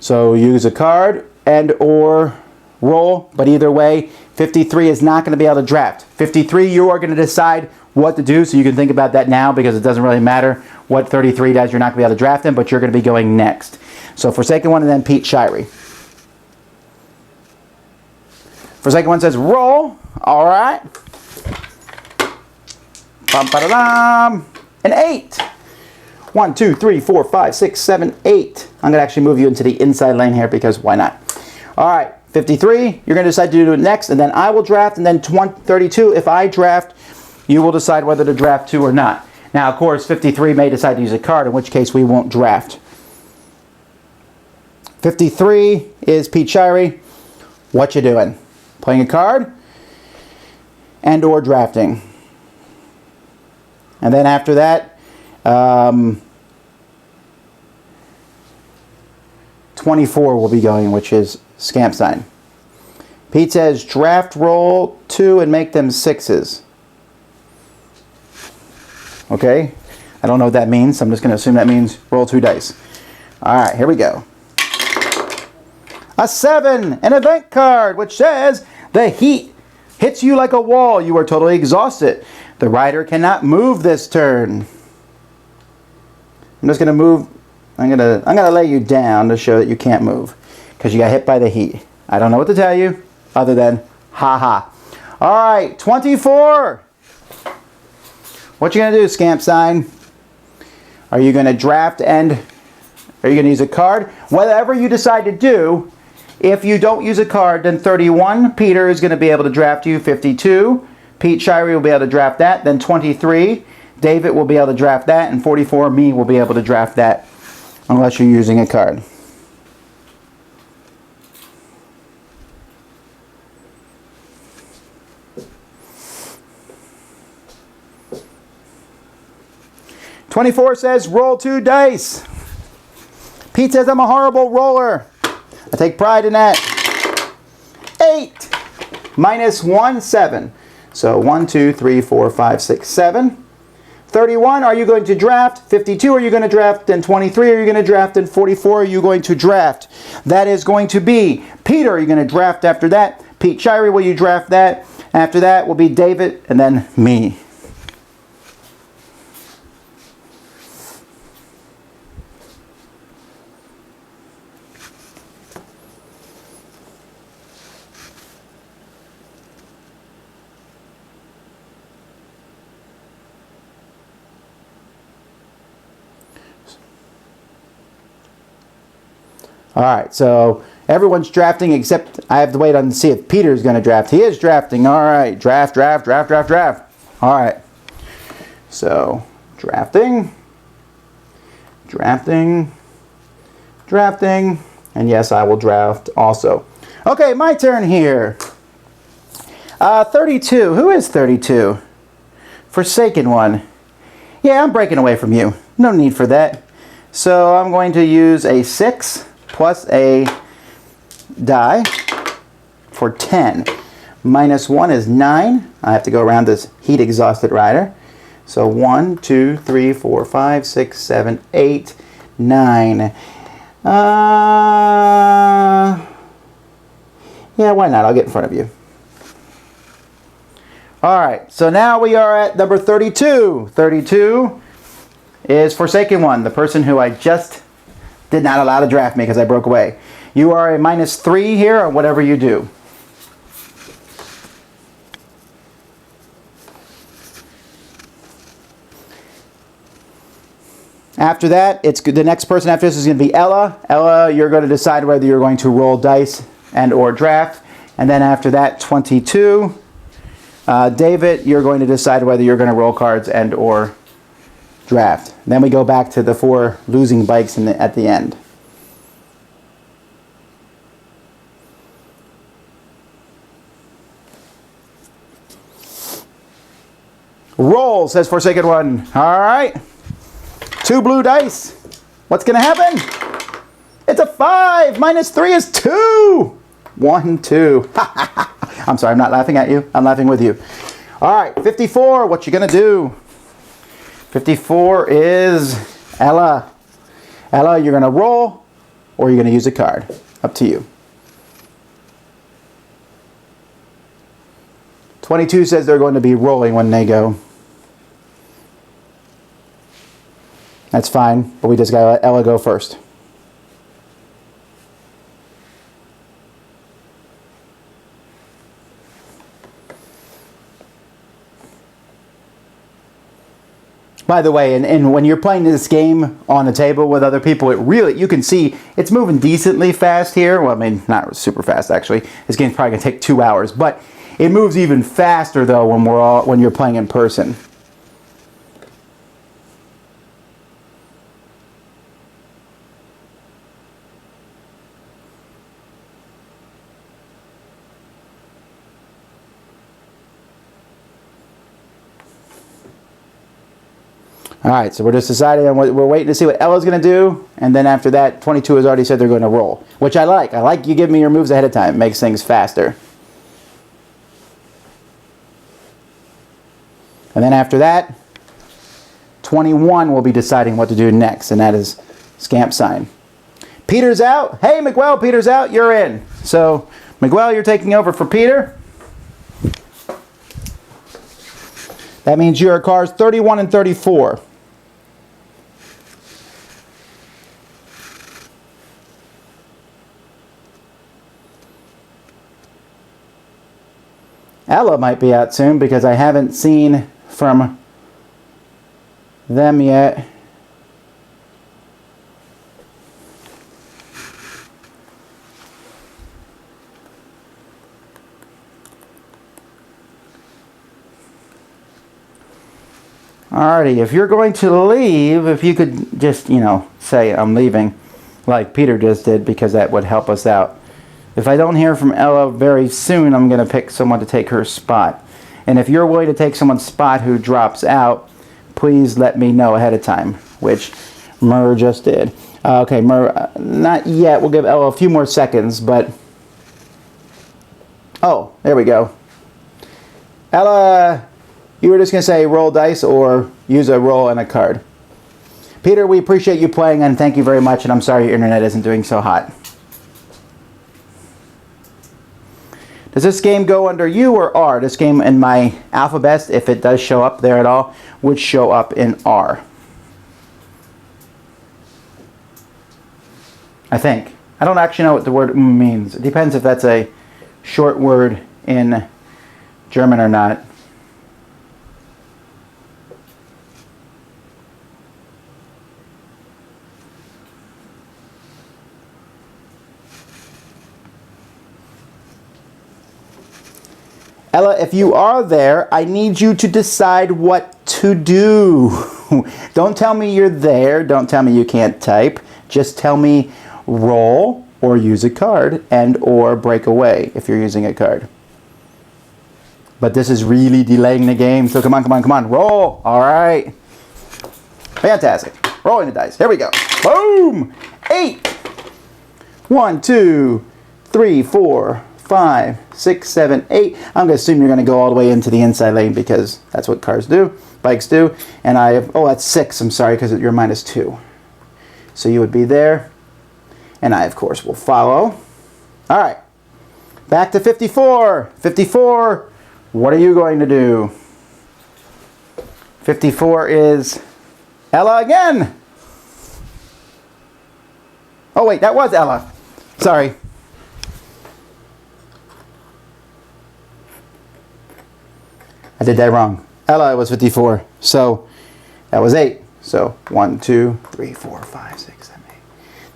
So use a card and or roll, but either way, 53 is not going to be able to draft. 53, you are going to decide what to do, so you can think about that now because it doesn't really matter what 33 does. You're not going to be able to draft him, but you're going to be going next. So Forsaken 1 and then Pete Shirey. Forsaken 1 says roll. All right. Bum-ba-da-dum. An 8. 1, 2, 3, 4, 5, 6, 7, 8. I'm going to actually move you into the inside lane here because why not? All right, 53, you're going to decide to do it next, and then I will draft, and then 32, if I draft, you will decide whether to draft 2 or not. Now, of course, 53 may decide to use a card, in which case we won't draft. 53 is Pete Shirey. What you doing? Playing a card and or drafting. And then after that, 24 will be going, which is Scamp Sign. Pete says draft roll 2 and make them 6s. Okay, I don't know what that means, so I'm just going to assume that means roll 2 dice. All right, here we go. A 7, an event card, which says the heat hits you like a wall. You are totally exhausted. The rider cannot move this turn. I'm just going to move. I'm gonna lay you down to show that you can't move because you got hit by the heat. I don't know what to tell you other than ha. All right, 24. What you gonna do, Scamp Sign? Are you gonna draft and are you gonna use a card? Whatever you decide to do. If you don't use a card, then 31, Peter is going to be able to draft you. 52, Pete Shirey will be able to draft that. Then 23, David will be able to draft that. And 44, me will be able to draft that unless you're using a card. "24 says roll 2 dice. Pete says I'm a horrible roller. I take pride in that. 8 minus 1, 7. So 1, 2, 3, 4, 5, 6, 7. 31, are you going to draft? 52, are you going to draft? And 23, are you going to draft? And 44, are you going to draft? That is going to be Peter, are you going to draft after that? Pete Shirey, will you draft that? After that will be David, and then me. All right, so everyone's drafting except I have to wait on to see if Peter's going to draft. He is drafting. All right, draft. All right, so drafting, and yes, I will draft also. Okay, my turn here. 32. Who is 32? Forsaken One. Yeah, I'm breaking away from you. No need for that. So I'm going to use a 6. Plus a die for 10. Minus 1 is 9. I have to go around this heat exhausted rider. So 1, 2, 3, 4, 5, 6, 7, 8, 9. Yeah, why not? I'll get in front of you. Alright, so now we are at number 32. 32 is Forsaken One, the person who I just did not allow to draft me because I broke away. You are a minus 3 here, or whatever you do. After that, the next person after this is going to be Ella. Ella, you're going to decide whether you're going to roll dice and or draft. And then after that, 22. David, you're going to decide whether you're going to roll cards and or draft. Then we go back to the 4 losing bikes at the end. Roll, says Forsaken One. All right. 2 blue dice. What's going to happen? It's a 5. Minus 3 is 2. 1, 2. I'm sorry, I'm not laughing at you. I'm laughing with you. All right, 54. What you going to do? 54 is Ella. Ella, you're going to roll or you're going to use a card. Up to you. 22 says they're going to be rolling when they go. That's fine, but we just got to let Ella go first. By the way, and when you're playing this game on the table with other people, you can see it's moving decently fast here. Well, I mean, not super fast actually. This game's probably gonna take 2 hours, but it moves even faster though when you're playing in person. All right, so we're just deciding on we're waiting to see what Ella's going to do, and then after that, 22 has already said they're going to roll, which I like. I like you give me your moves ahead of time. It makes things faster. And then after that, 21 will be deciding what to do next, and that is Scamp Sign. Peter's out. Hey, Miguel, Peter's out. You're in. So, Miguel, you're taking over for Peter. That means your cars 31 and 34. Ella might be out soon because I haven't seen from them yet. Alrighty, if you're going to leave, if you could just, you know, say I'm leaving like Peter just did, because that would help us out. If I don't hear from Ella very soon, I'm going to pick someone to take her spot. And if you're willing to take someone's spot who drops out, please let me know ahead of time, which Mur just did. Okay, Mur, not yet. We'll give Ella a few more seconds, but... Oh, there we go. Ella, you were just going to say roll dice or use a roll and a card. Peter, we appreciate you playing, and thank you very much, and I'm sorry your internet isn't doing so hot. Does this game go under U or R? This game in my alphabet, if it does show up there at all, would show up in R. I think. I don't actually know what the word means. It depends if that's a short word in German or not. Ella, if you are there, I need you to decide what to do. Don't tell me you're there. Don't tell me you can't type. Just tell me roll or use a card and or break away if you're using a card. But this is really delaying the game, so come on, come on, come on. Roll. All right. Fantastic. Rolling the dice. Here we go. Boom. 8. 1, 2, 3, 4, 5, 6, 7, 8. I'm going to assume you're going to go all the way into the inside lane because that's what cars do, bikes do. And I have, oh, that's 6. I'm sorry, because you're -2. So you would be there. And I, of course, will follow. All right. Back to 54. 54. What are you going to do? 54 is Ella again. Oh, wait, that was Ella. Sorry. I did that wrong. Ella was 54. So that was 8. So 1, 2, 3, 4, 5, 6, 7, 8.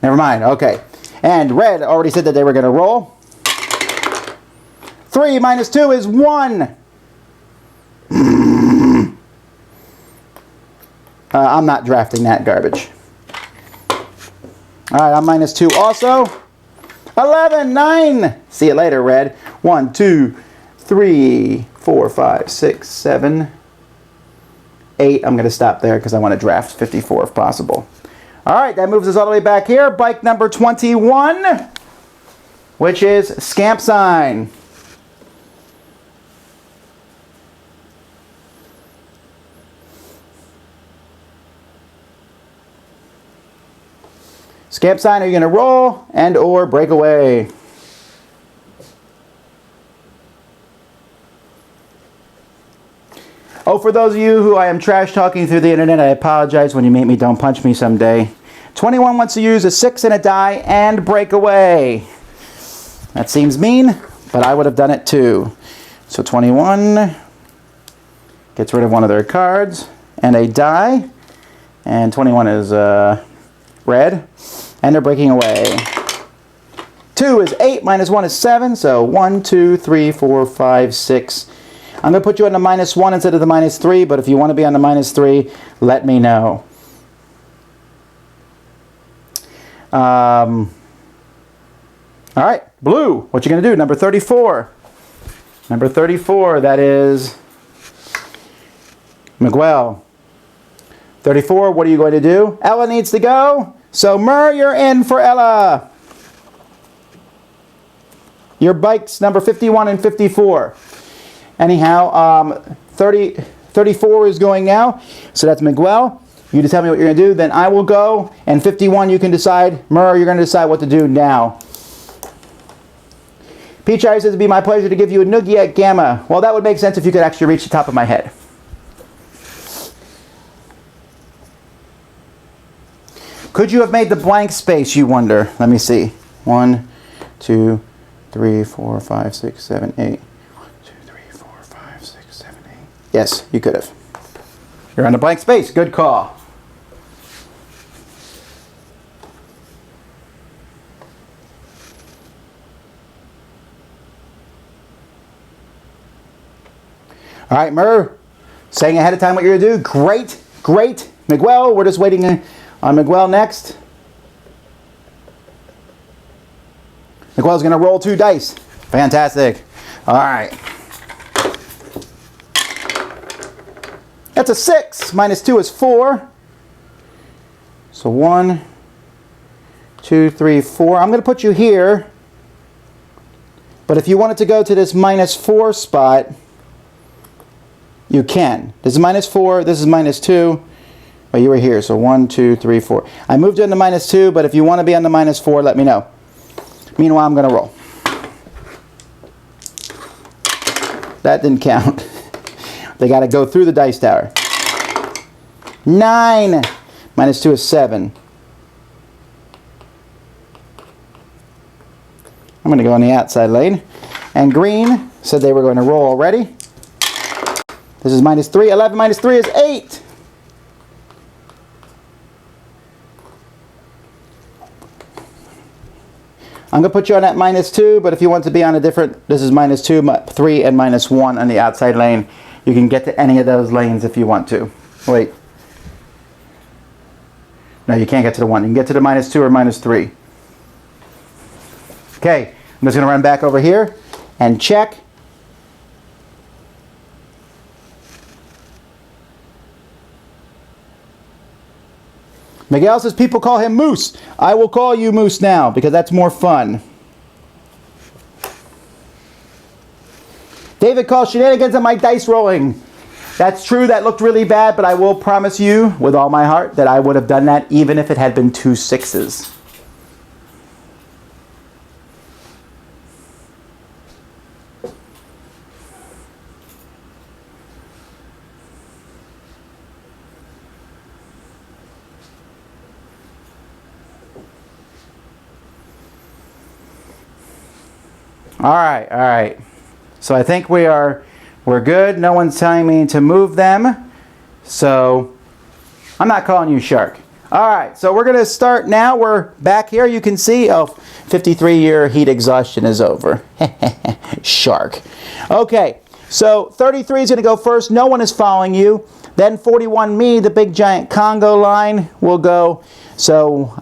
Never mind. Okay. And red already said that they were going to roll. 3 minus 2 is 1. I'm not drafting that garbage. All right, I'm -2 also. 11, 9. See you later, red. 1, 2, 3, 4, 5, 6, 7, 8. I'm going to stop there because I want to draft 54 if possible. All right, that moves us all the way back here. Bike number 21, which is Scamp Sign. Scamp Sign, are you going to roll and or break away? Oh, for those of you who I am trash talking through the internet, I apologize. When you meet me, don't punch me someday. 21 wants to use a 6 and a die and break away. That seems mean, but I would have done it too. So 21 gets rid of one of their cards and a die. And 21 is red. And they're breaking away. 2 is 8, -1 is 7. So 1, 2, 3, 4, 5, 6. I'm going to put you on the -1 instead of the -3, but if you want to be on the -3, let me know. All right, blue, what you going to do? Number 34. Number 34, that is Miguel. 34, what are you going to do? Ella needs to go. So, Mur, you're in for Ella. Your bikes, number 51 and 54. Anyhow, 34 is going now. So that's Miguel. You just tell me what you're going to do, then I will go. And 51, you can decide. Murr, you're going to decide what to do now. Peach Eye says, it'd be my pleasure to give you a noogie at Gamma. Well, that would make sense if you could actually reach the top of my head. Could you have made the blank space, you wonder? Let me see. 1, 2, 3, 4, 5, 6, 7, 8. 1, 2, 3, 4, 5, 6, 7, 8. Yes, you could have. You're on the blank space. Good call. All right, Murr, saying ahead of time what you're going to do. Great, great. Miguel, we're just waiting on Miguel next. Miguel's going to roll 2 dice. Fantastic. All right. That's a 6. Minus 2 is 4. So 1, 2, 3, 4. I'm going to put you here. But if you wanted to go to this minus 4 spot, you can. This is minus 4. This is minus 2. Well, you were here. So 1, 2, 3, 4. I moved you into minus 2, but if you want to be on the minus 4, let me know. Meanwhile, I'm going to roll. That didn't count. They got to go through the dice tower. 9. Minus 2 is 7. I'm going to go on the outside lane. And green said they were going to roll already. This is minus 3. 11 minus 3 is 8. I'm going to put you on that minus 2, but if you want to be on a different, this is minus 2, 3, and minus 1 on the outside lane. You can get to any of those lanes if you want to. Wait. No, you can't get to the 1. You can get to the minus 2 or minus 3. Okay, I'm just going to run back over here and check. Miguel says people call him Moose. I will call you Moose now because that's more fun. David calls shenanigans on my dice rolling. That's true, that looked really bad, but I will promise you with all my heart that I would have done that even if it had been 2 6s. All right. So I think we're good. No one's telling me to move them. So I'm not calling you Shark. All right, so we're going to start now. We're back here. You can see, 53-year heat exhaustion is over. Shark. Okay, so 33 is going to go first. No one is following you. Then 41, me, the big giant Congo line, will go. So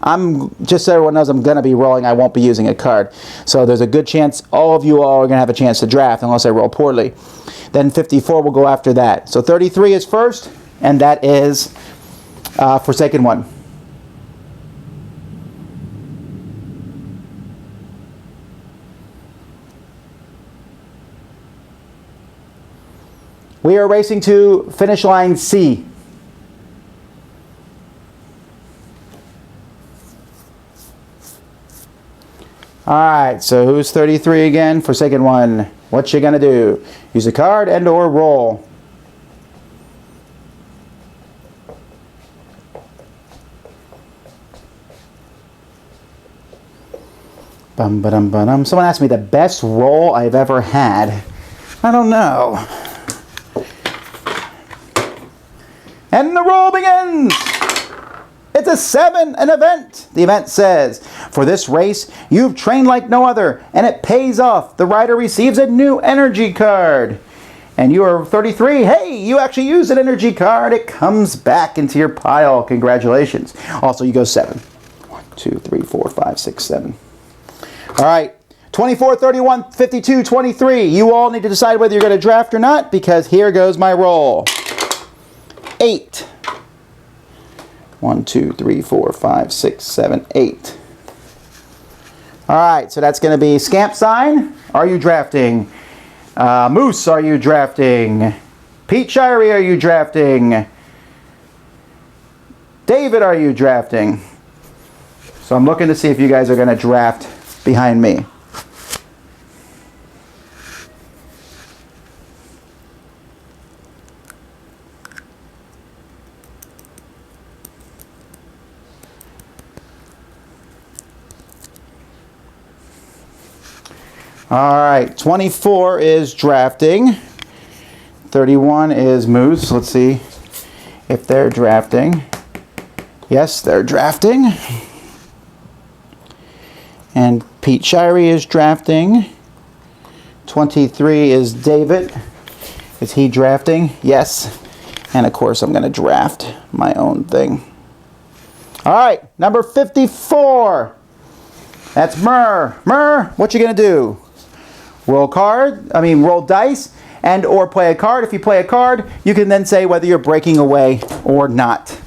I'm just so everyone knows I'm going to be rolling. I won't be using a card. So there's a good chance all of you all are going to have a chance to draft unless I roll poorly. Then 54 will go after that. So 33 is first, and that is Forsaken One. We are racing to finish line C. Alright, so who's 33 again? Forsaken One. What you gonna do? Use a card and or roll. Bum-ba-dum-ba-dum. Someone asked me the best roll I've ever had. I don't know. And the roll begins! It's a 7, an event. The event says, for this race, you've trained like no other, and it pays off. The rider receives a new energy card. And you are 33. Hey, you actually used an energy card. It comes back into your pile. Congratulations. Also, you go 7. 1, 2, 3, 4, 5, 6, 7. All right. 24, 31, 52, 23. You all need to decide whether you're going to draft or not, because here goes my roll. 8. 1, 2, 3, 4, 5, 6, 7, 8. All right, so that's going to be Scamp Sign. Are you drafting? Moose, are you drafting? Pete Shirey, are you drafting? David, are you drafting? So I'm looking to see if you guys are going to draft behind me. All right, 24 is drafting. 31 is Moose. Let's see if they're drafting. Yes, they're drafting. And Pete Shirey is drafting. 23 is David. Is he drafting? Yes. And of course, I'm going to draft my own thing. All right, number 54. That's Murr. Murr, what you going to do? Roll dice and or play a card. If you play a card, you can then say whether you're breaking away or not.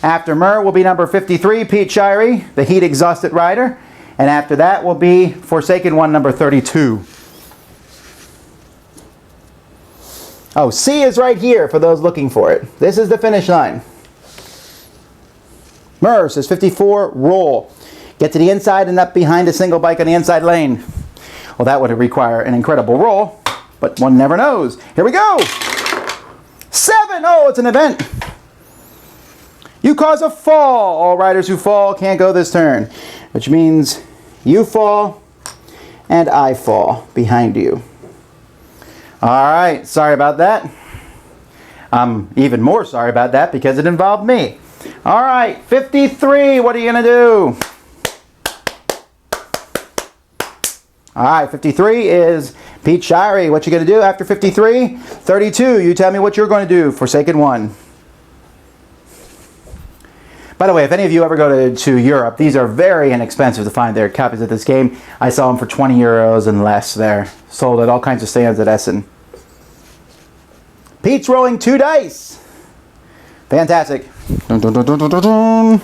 After Murr will be number 53, Pete Shirey, the heat exhausted rider. And after that will be Forsaken One, number 32. Oh, C is right here for those looking for it. This is the finish line. Murr says 54, roll. Get to the inside and up behind a single bike on the inside lane. Well, that would require an incredible roll, but one never knows. Here we go. 7. Oh, it's an event. You cause a fall. All riders who fall can't go this turn, which means you fall and I fall behind you. All right, sorry about that. I'm even more sorry about that because it involved me. All right, 53, what are you going to do? All right, 53 is Pete Shirey. What you going to do after 53? 32, you tell me what you're going to do. Forsaken One. By the way, if any of you ever go to Europe, these are very inexpensive to find their copies of this game. I saw them for 20 euros and less there. Sold at all kinds of stands at Essen. Pete's rolling 2 dice. Fantastic. Dun, dun, dun, dun, dun, dun, dun.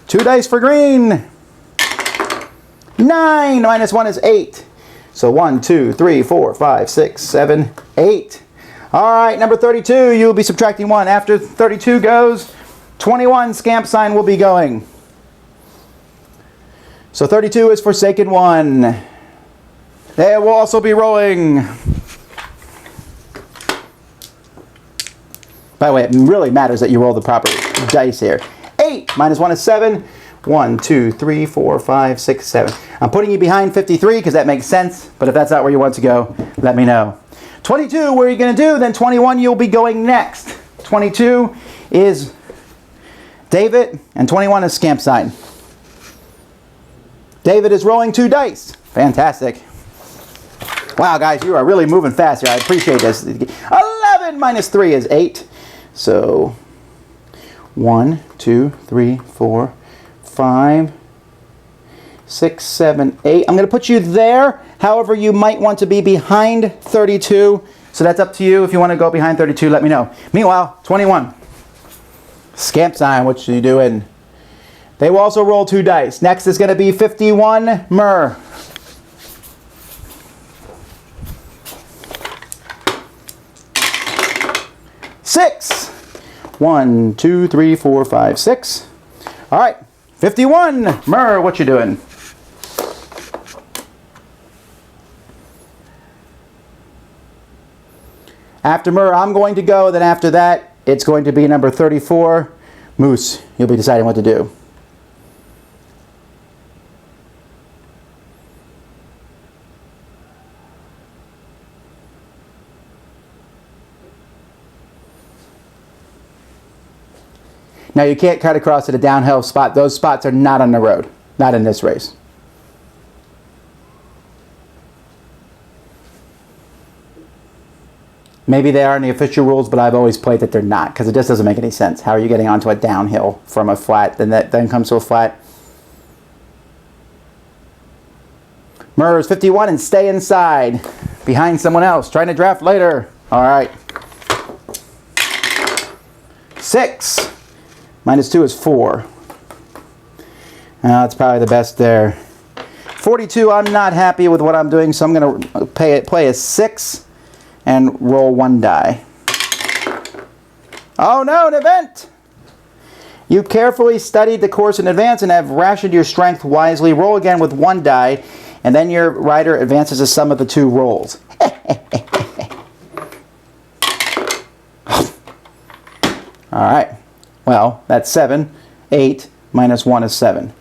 2 dice for green. 9 minus 1 is 8. So 1, 2, 3, 4, 5, 6, 7, 8. All right, number 32, you'll be subtracting 1. After 32 goes, 21 scamp sign will be going. So 32 is Forsaken One. They will also be rolling. By the way, it really matters that you roll the proper dice here. 8 minus 1 is 7. 1, 2, 3, 4, 5, 6, 7. I'm putting you behind 53 because that makes sense, but if that's not where you want to go, let me know. 22, what are you going to do? Then 21, you'll be going next. 22 is David, and 21 is Scamp Sign. David is rolling 2 dice. Fantastic. Wow, guys, you are really moving fast here. I appreciate this. 11 minus 3 is 8. So 1, 2, 3, 4, 5, 6, 7, 8. I'm going to put you there. However, you might want to be behind 32. So that's up to you. If you want to go behind 32, let me know. Meanwhile, 21. Scamp Sign, what you doing? They will also roll 2 dice. Next is going to be 51, Murr. Six. 1, 2, 3, 4, 5, 6. All right. 51. Murr, what you doing? After Murr, I'm going to go. Then after that, it's going to be number 34. Moose, you'll be deciding what to do. Now you can't cut across at a downhill spot. Those spots are not on the road. Not in this race. Maybe they are in the official rules, but I've always played that they're not, because it just doesn't make any sense. How are you getting onto a downhill from a flat, then comes to a flat? Murr is 51 and stay inside. Behind someone else. Trying to draft later. All right. 6. Minus 2 is 4. That's probably the best there. 42, I'm not happy with what I'm doing, so I'm going to play a 6 and roll 1 die. Oh no, an event! You carefully studied the course in advance and have rationed your strength wisely. Roll again with 1 die, and then your rider advances the sum of the 2 rolls. Alright. Well, that's 7. 8 minus 1 is 7.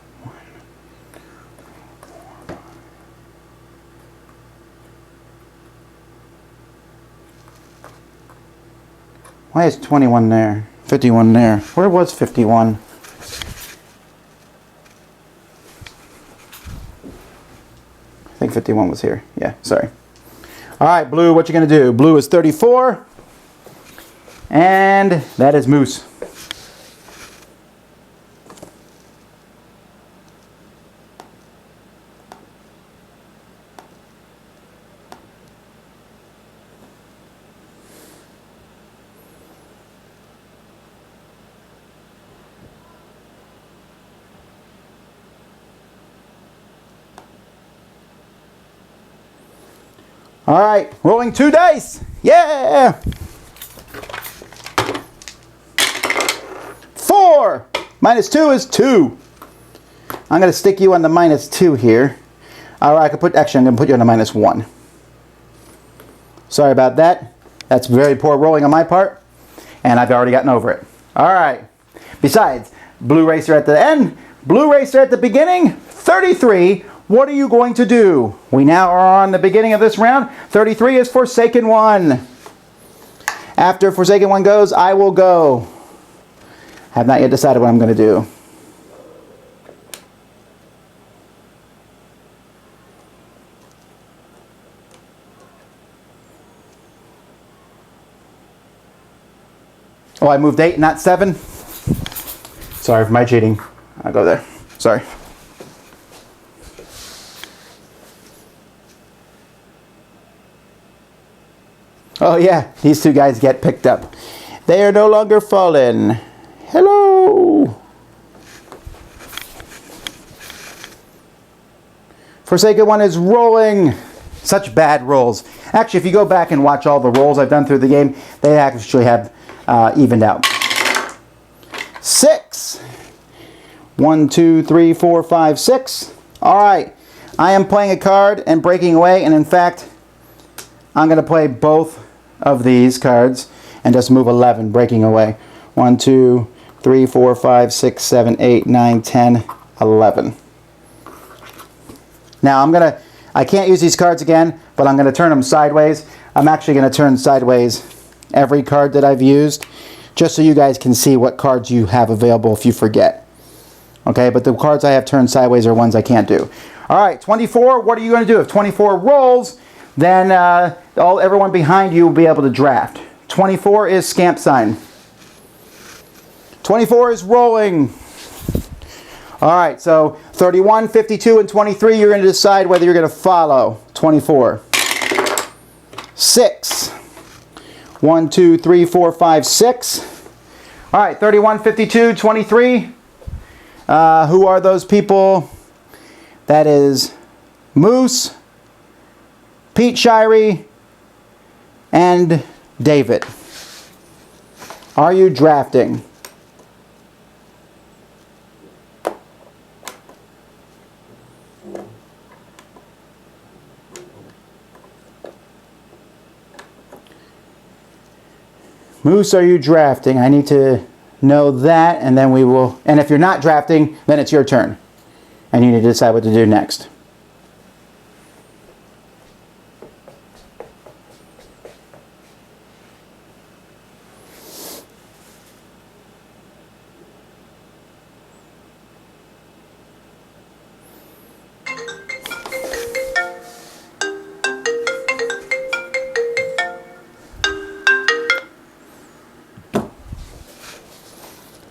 Why is 21 there? 51 there. Where was 51? I think 51 was here. Yeah, sorry. Alright, blue, what you going to do? Blue is 34. And that is Moose. All right, rolling 2 dice. Yeah! 4 minus 2 is 2. I'm going to stick you on the minus 2 here. All right, I'm going to put you on the minus 1. Sorry about that. That's very poor rolling on my part, and I've already gotten over it. All right. Besides, blue racer at the end, blue racer at the beginning, 33. What are you going to do? We now are on the beginning of this round. 33 is Forsaken One. After Forsaken One goes, I will go. Have not yet decided what I'm going to do. Oh, I moved 8, not 7. Sorry for my cheating. I'll go there. Sorry. Oh yeah, these 2 guys get picked up. They are no longer fallen. Hello. Forsaken One is rolling. Such bad rolls. Actually, if you go back and watch all the rolls I've done through the game, they actually have evened out. 6. 1, 2, 3, 4, 5, 6. All right. I am playing a card and breaking away, and in fact, I'm going to play both of these cards and just move 11, breaking away. 1, 2, 3, 4, 5, 6, 7, 8, 9, 10, 11. Now I can't use these cards again, but I'm going to turn them sideways. I'm actually going to turn sideways every card that I've used, just so you guys can see what cards you have available if you forget. Okay, but the cards I have turned sideways are ones I can't do. All right, 24, what are you going to do? If 24 rolls, then everyone behind you will be able to draft. 24 is Scamp Sign. 24 is rolling. All right, so 31, 52, and 23, you're going to decide whether you're going to follow 24. 6. 1, 2, 3, 4, 5, 6. All right, 31, 52, 23. Who are those people? That is Moose, Pete Shirey, and David. Are you drafting? Moose, are you drafting? I need to know that, and then we will. And if you're not drafting, then it's your turn. And you need to decide what to do next.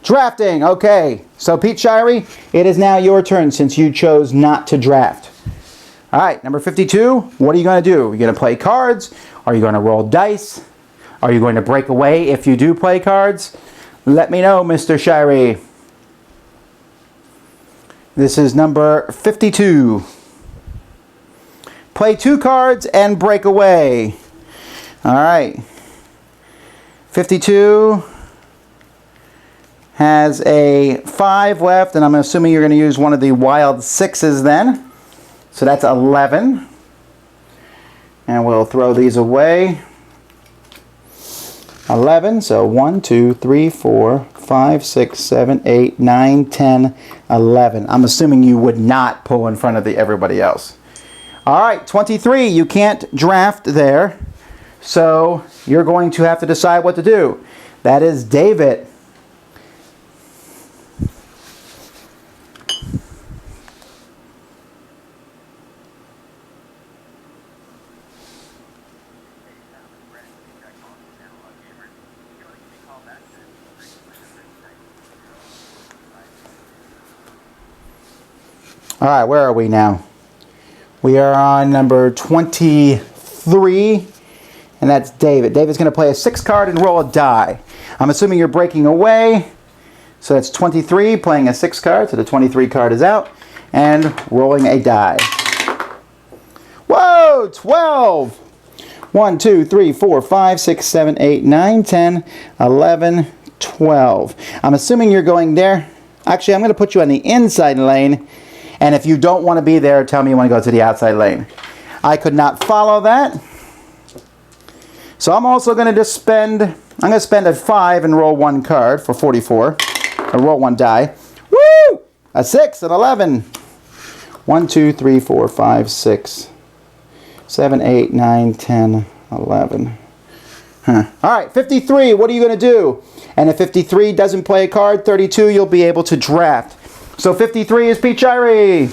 Drafting, okay. So Pete Shirey, it is now your turn since you chose not to draft. All right, number 52, what are you going to do? Are you going to play cards? Are you going to roll dice? Are you going to break away if you do play cards? Let me know, Mr. Shirey. This is number 52. Play 2 cards and break away. All right. 52. has a 5 left, and I'm assuming you're going to use one of the wild 6s then. So that's 11. And we'll throw these away. 11, so 1, 2, 3, 4, 5, 6, 7, 8, 9, 10, 11. I'm assuming you would not pull in front of everybody else. All right, 23, you can't draft there, so you're going to have to decide what to do. That is David. All right, where are we now? We are on number 23, and that's David. David's going to play a 6 card and roll a die. I'm assuming you're breaking away, so that's 23, playing a 6 card, so the 23 card is out, and rolling a die. Whoa, 12! 1, 2, 3, 4, 5, 6, 7, 8, 9, 10, 11, 12. I'm assuming you're going there. Actually, I'm going to put you on the inside lane. And if you don't want to be there, tell me you want to go to the outside lane. I could not follow that. So I'm also going to just spend a 5 and roll 1 card for 44. Or roll 1 die. Woo! A 6, an 11. 1, 2, 3, 4, 5, 6, 7, 8, 9, 10, 11. All right, 53, what are you going to do? And if 53 doesn't play a card, 32 you'll be able to draft. So 53 is Pichari.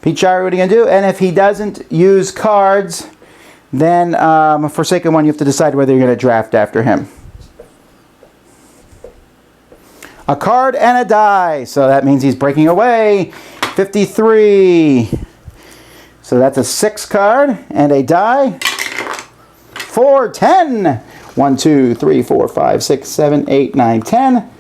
Pichari, what are you going to do? And if he doesn't use cards, then Forsaken One, you have to decide whether you're going to draft after him. A card and a die. So that means he's breaking away. 53. So that's a 6 card and a die. 4, 10. 1, 2, 3, 4, 5, 6, 7, 8, 9, 10.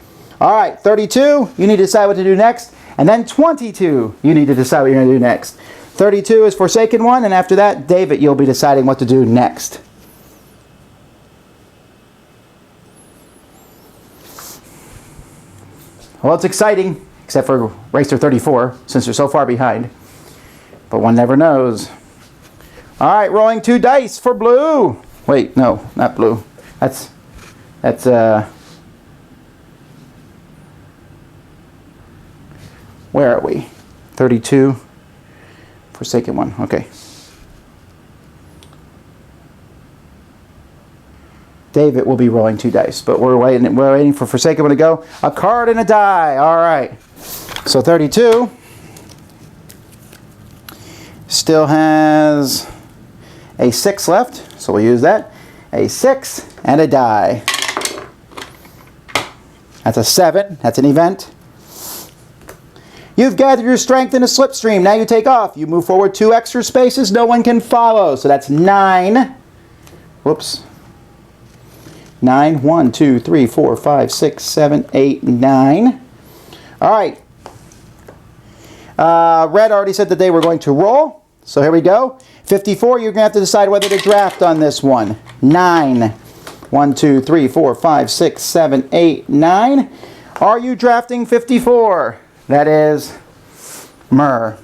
All right, 32, you need to decide what to do next. And then 22, you need to decide what you're going to do next. 32 is Forsaken One, and after that, David, you'll be deciding what to do next. Well, it's exciting, except for Racer 34, since they're so far behind. But one never knows. All right, rolling 2 dice for blue. Wait, no, not blue. That's where are we? 32. Forsaken One. Okay. David will be rolling 2 dice, but we're waiting for Forsaken One to go. A card and a die. All right. So 32 still has a 6 left, so we'll use that. A 6 and a die. That's a 7. That's an event. You've gathered your strength in a slipstream. Now you take off. You move forward 2 extra spaces. No one can follow. So that's 9. Whoops. 9. 1, 2, 3, 4, 5, 6, 7, 8, 9. All right. Red already said that they were going to roll. So here we go. 54, you're going to have to decide whether to draft on this one. 9. 1, 2, 3, 4, 5, 6, 7, 8, 9. Are you drafting 54? That is Myrrh.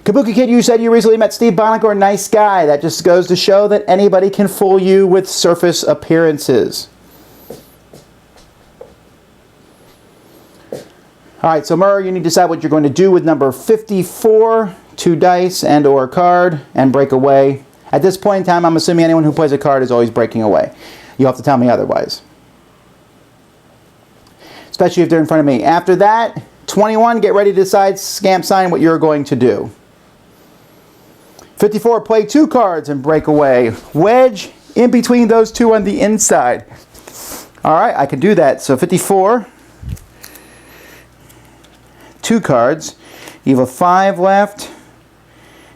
Kabuki Kid, you said you recently met Steve Bonagor, nice guy. That just goes to show that anybody can fool you with surface appearances. All right, so Myrrh, you need to decide what you're going to do with number 54, 2 dice and or a card, and break away. At this point in time, I'm assuming anyone who plays a card is always breaking away. You'll have to tell me otherwise. Especially if they're in front of me. After that, 21, get ready to decide, scamp sign, what you're going to do. 54, play 2 cards and break away. Wedge in between those 2 on the inside. All right, I can do that. So 54, 2 cards. You have a 5 left.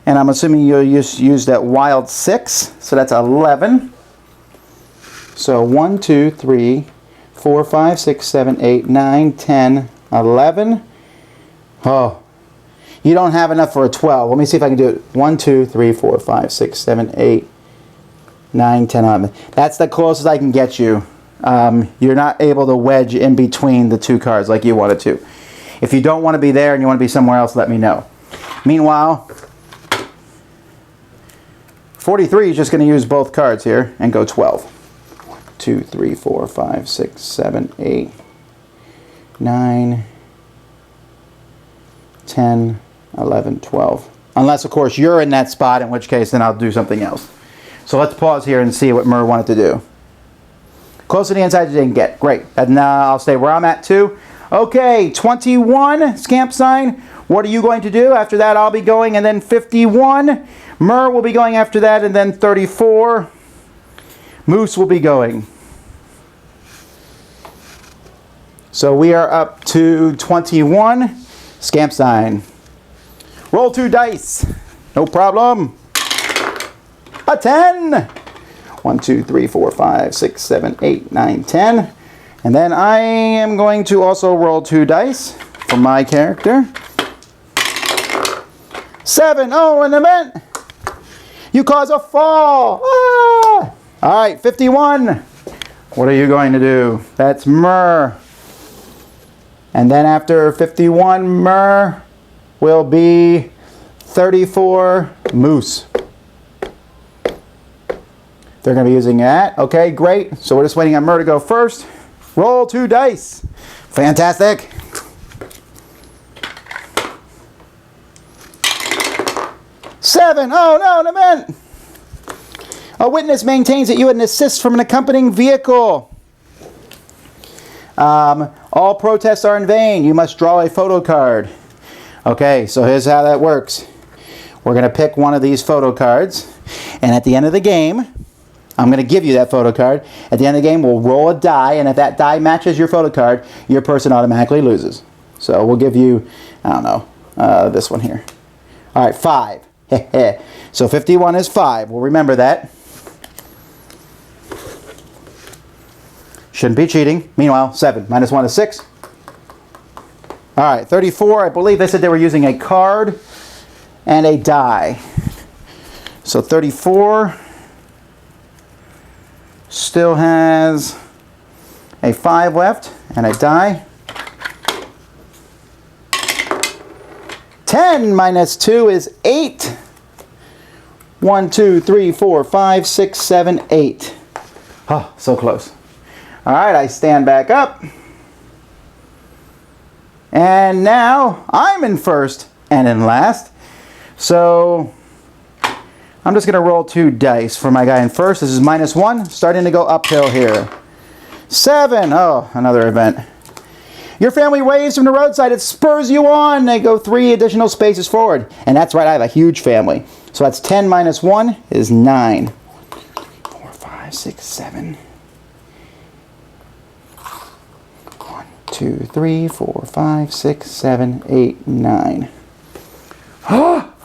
And I'm assuming you'll use that wild 6. So that's 11. So 1, 2, 3, 4, 5, 6, 7, 8, 9, 10, 11. Oh, you don't have enough for a 12. Let me see if I can do it. 1, 2, 3, 4, 5, 6, 7, 8, 9, 10, 11. That's the closest I can get you. You're not able to wedge in between the two cards like you wanted to. If you don't want to be there and you want to be somewhere else, let me know. Meanwhile, 43 is just going to use both cards here and go 12. 1, 2, 3, 4, 5, 6, 7, 8, 9, 10, 11, 12. Unless, of course, you're in that spot, in which case then I'll do something else. So let's pause here and see what Mur wanted to do. Close to the inside you didn't get. Great. And now I'll stay where I'm at too. Okay, 21, Scamp Sign. What are you going to do? After that I'll be going, and then 51. Mur will be going after that, and then 34. Moose will be going. So we are up to 21. Scamp Sign. Roll 2 dice. No problem. A 10. 1, 2, 3, 4, 5, 6, 7, 8, 9, 10. And then I am going to also roll 2 dice for my character. 7. Oh, an event. You cause a fall. Ah! All right, 51. What are you going to do? That's Mur. And then after 51, Mur will be 34, Moose. They're going to be using that. Okay, great. So we're just waiting on Mur to go first. Roll 2 dice. Fantastic. Seven. Oh no, an event. A witness maintains that you had an assist from an accompanying vehicle. All protests are in vain. You must draw a photo card. Okay, so here's how that works. We're going to pick one of these photo cards, and at the end of the game, I'm going to give you that photo card. At the end of the game, we'll roll a die, and if that die matches your photo card, your person automatically loses. So we'll give you, I don't know, this one here. All right, 5. So 51 is 5. We'll remember that. Shouldn't be cheating. Meanwhile, 7 minus 1 is 6. All right, 34. I believe they said they were using a card and a die. So 34 still has a 5 left and a die. 10 minus 2 is 8. 1, 2, 3, 4, 5, 6, 7, 8. Oh, so close. All right, I stand back up. And now I'm in first and in last. So I'm just going to roll 2 dice for my guy in first. This is minus 1, starting to go uphill here. 7. Oh, another event. Your family waves from the roadside. It spurs you on. They go 3 additional spaces forward. And that's right, I have a huge family. So that's 10 minus 1 is 9. 4, 5, 6, 7. 1, 2, 3, 4, 5, 6, 7, 8, 9.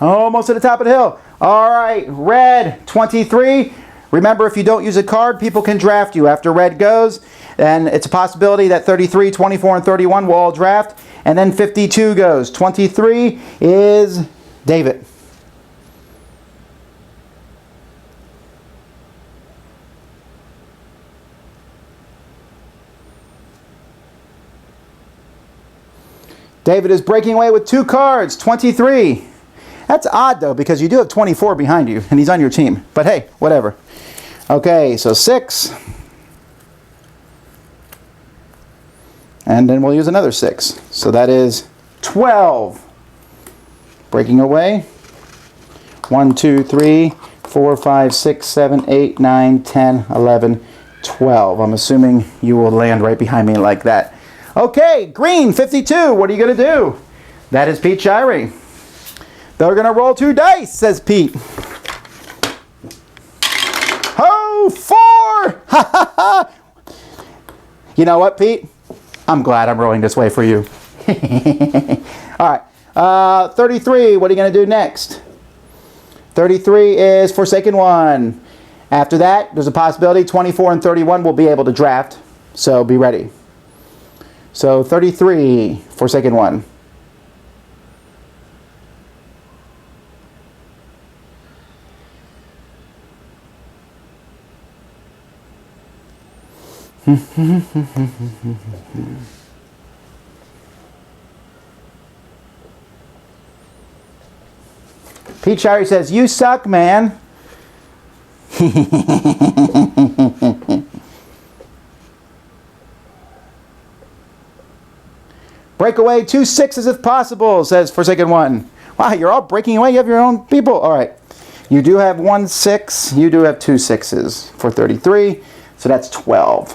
Almost to the top of the hill. All right, red, 23. Remember, if you don't use a card, people can draft you. After red goes, and it's a possibility that 33, 24, and 31 will all draft. And then 52 goes. 23 is David. David is breaking away with 2 cards. 23. That's odd, though, because you do have 24 behind you, and he's on your team. But hey, whatever. Okay, so 6. And then we'll use another 6. So that is 12. Breaking away. 1, 2, 3, 4, 5, 6, 7, 8, 9, 10, 11, 12. I'm assuming you will land right behind me like that. Okay, green, 52. What are you going to do? That is Pete Shirey. They're going to roll 2 dice, says Pete. Oh, 4! Ha ha ha! You know what, Pete? I'm glad I'm rolling this way for you. All right, 33. What are you going to do next? 33 is Forsaken One. After that, there's a possibility 24 and 31 will be able to draft, so be ready. So 33, Forsaken One. Pete Shirey says, "You suck, man." Break away 2 6s if possible, says Forsaken One. Wow, you're all breaking away. You have your own people. All right. You do have 1 6. You do have 2 6s for 33. So that's 12.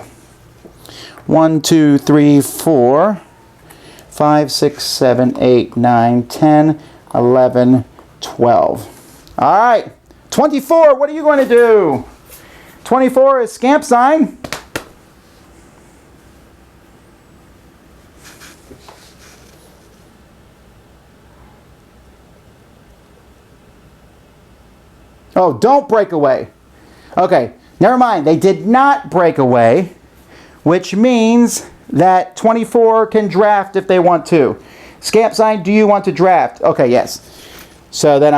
1, 2, 3, 4, 5, 6, 7, 8, 9, 10, 11, 12. All right. 24, what are you going to do? 24 is Scamp Sign. Oh, don't break away. Okay, never mind. They did not break away, which means that 24 can draft if they want to. Scamp Sign, do you want to draft? Okay, yes. So then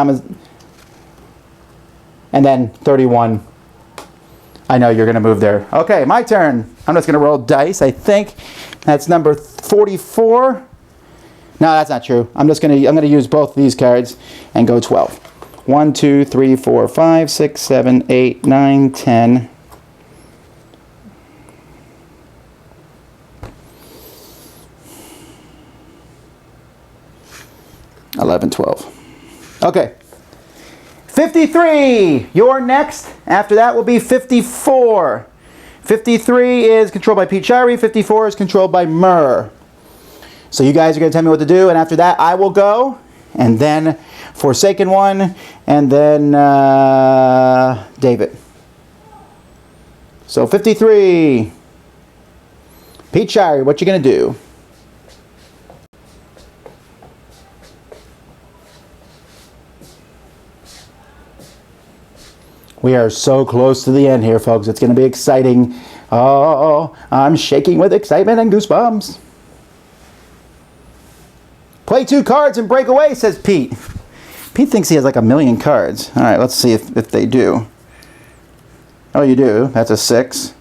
and then 31. I know you're going to move there. Okay, my turn. I'm just going to roll dice. I think that's number 44. No, that's not true. I'm going to use both of these cards and go 12. 1, 2, 3, 4, 5, 6, 7, 8, 9, 10. 11, 12. Okay. 53. You're next. After that will be 54. 53 is controlled by Pete Shirey. 54 is controlled by Murr. So you guys are going to tell me what to do, and after that I will go, and then Forsaken One, and then David. So 53. Pete Shirey, what you going to do? We are so close to the end here, folks. It's going to be exciting. Oh, I'm shaking with excitement and goosebumps. Play 2 cards and break away, says Pete. Pete thinks he has like 1,000,000 cards. All right, let's see if they do. Oh, you do. That's a 6.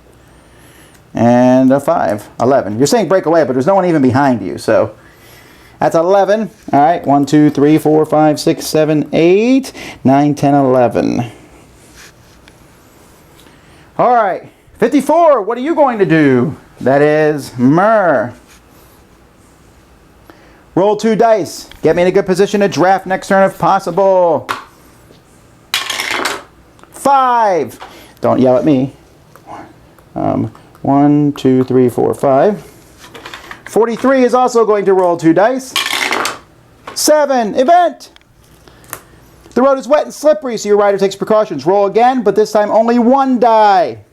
And a 5. 11. You're saying break away, but there's no one even behind you. So that's 11. All right, 1, 2, 3, 4, 5, 6, 7, 8, 9, 10, 11. All right, 54, what are you going to do? That is Murr. Roll 2 dice. Get me in a good position to draft next turn if possible. 5. Don't yell at me. 1, 2, 3, 4, 5. 43 is also going to roll 2 dice. 7. Event. The road is wet and slippery, so your rider takes precautions. Roll again, but this time only 1 die.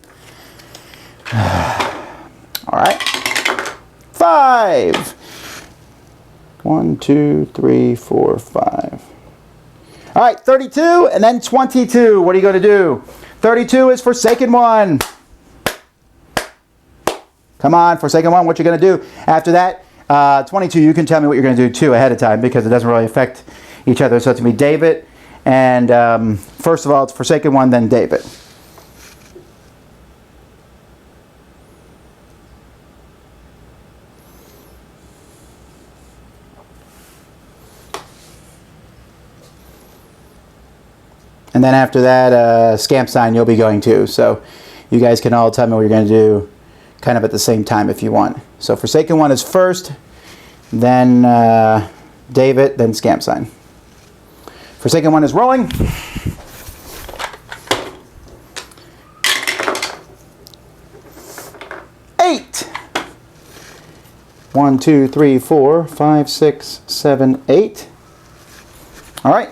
All right. 5. 1, 2, 3, 4, 5. All right, 32 and then 22. What are you going to do? 32 is Forsaken One. Come on, Forsaken One, what you going to do? After that, 22, you can tell me what you're going to do too ahead of time because it doesn't really affect each other. So it's going to be David. And first of all, it's Forsaken One, then David. And then after that, Scamp Sign, you'll be going too. So you guys can all tell me what you're going to do kind of at the same time if you want. So Forsaken One is first, then David, then Scamp Sign. Forsaken One is rolling. Eight. 1, 2, 3, 4, 5, 6, 7, 8. All right.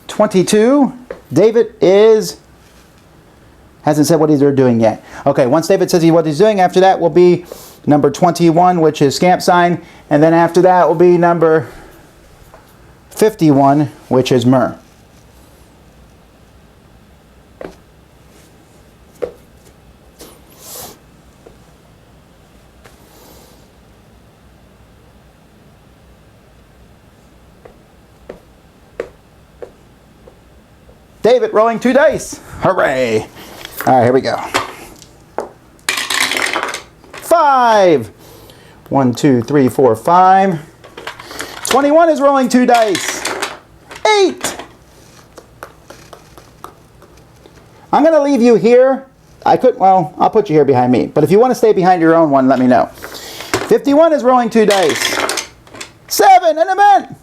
22. David hasn't said what they're doing yet. Okay, once David says what he's doing, after that will be number 21, which is Scamp Sign, and then after that will be number 51, which is Murr. David rolling 2 dice. Hooray. All right, here we go. 5. 1, 2, 3, 4, 5. 21 is rolling 2 dice. 8. I'm going to leave you here. Well, I'll put you here behind me. But if you want to stay behind your own one, let me know. 51 is rolling 2 dice. 7, an event.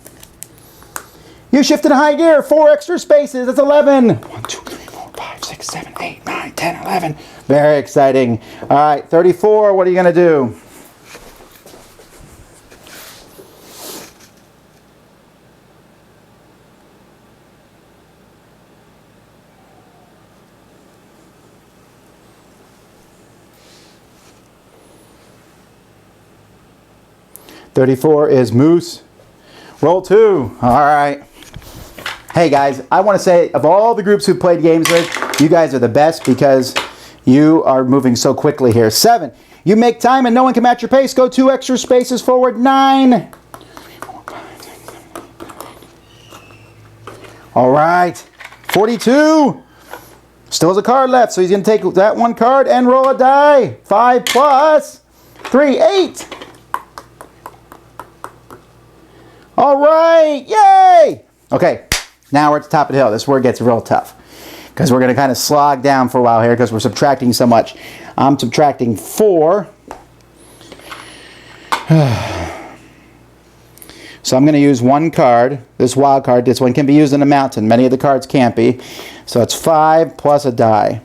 You shifted high gear, 4 extra spaces. That's 11. 1, 2, 3, 4, 5, 6, 7, 8, 9, 10, 11. Very exciting. All right, 34, what are you going to do? $34 is Moose. Roll 2. All right. Hey guys, I want to say of all the groups who played games with, you guys are the best because you are moving so quickly here. 7. You make time and no one can match your pace. Go 2 extra spaces forward. 9. All right. 42. Still has a card left, so he's going to take that 1 card and roll a die. 5 plus 3, 8. All right, yay! Okay, now we're at the top of the hill. This is where it gets real tough because we're going to kind of slog down for a while here because we're subtracting so much. I'm subtracting 4. So I'm going to use 1 card, this wild card. This one can be used in a mountain. Many of the cards can't be. So it's 5 plus a die.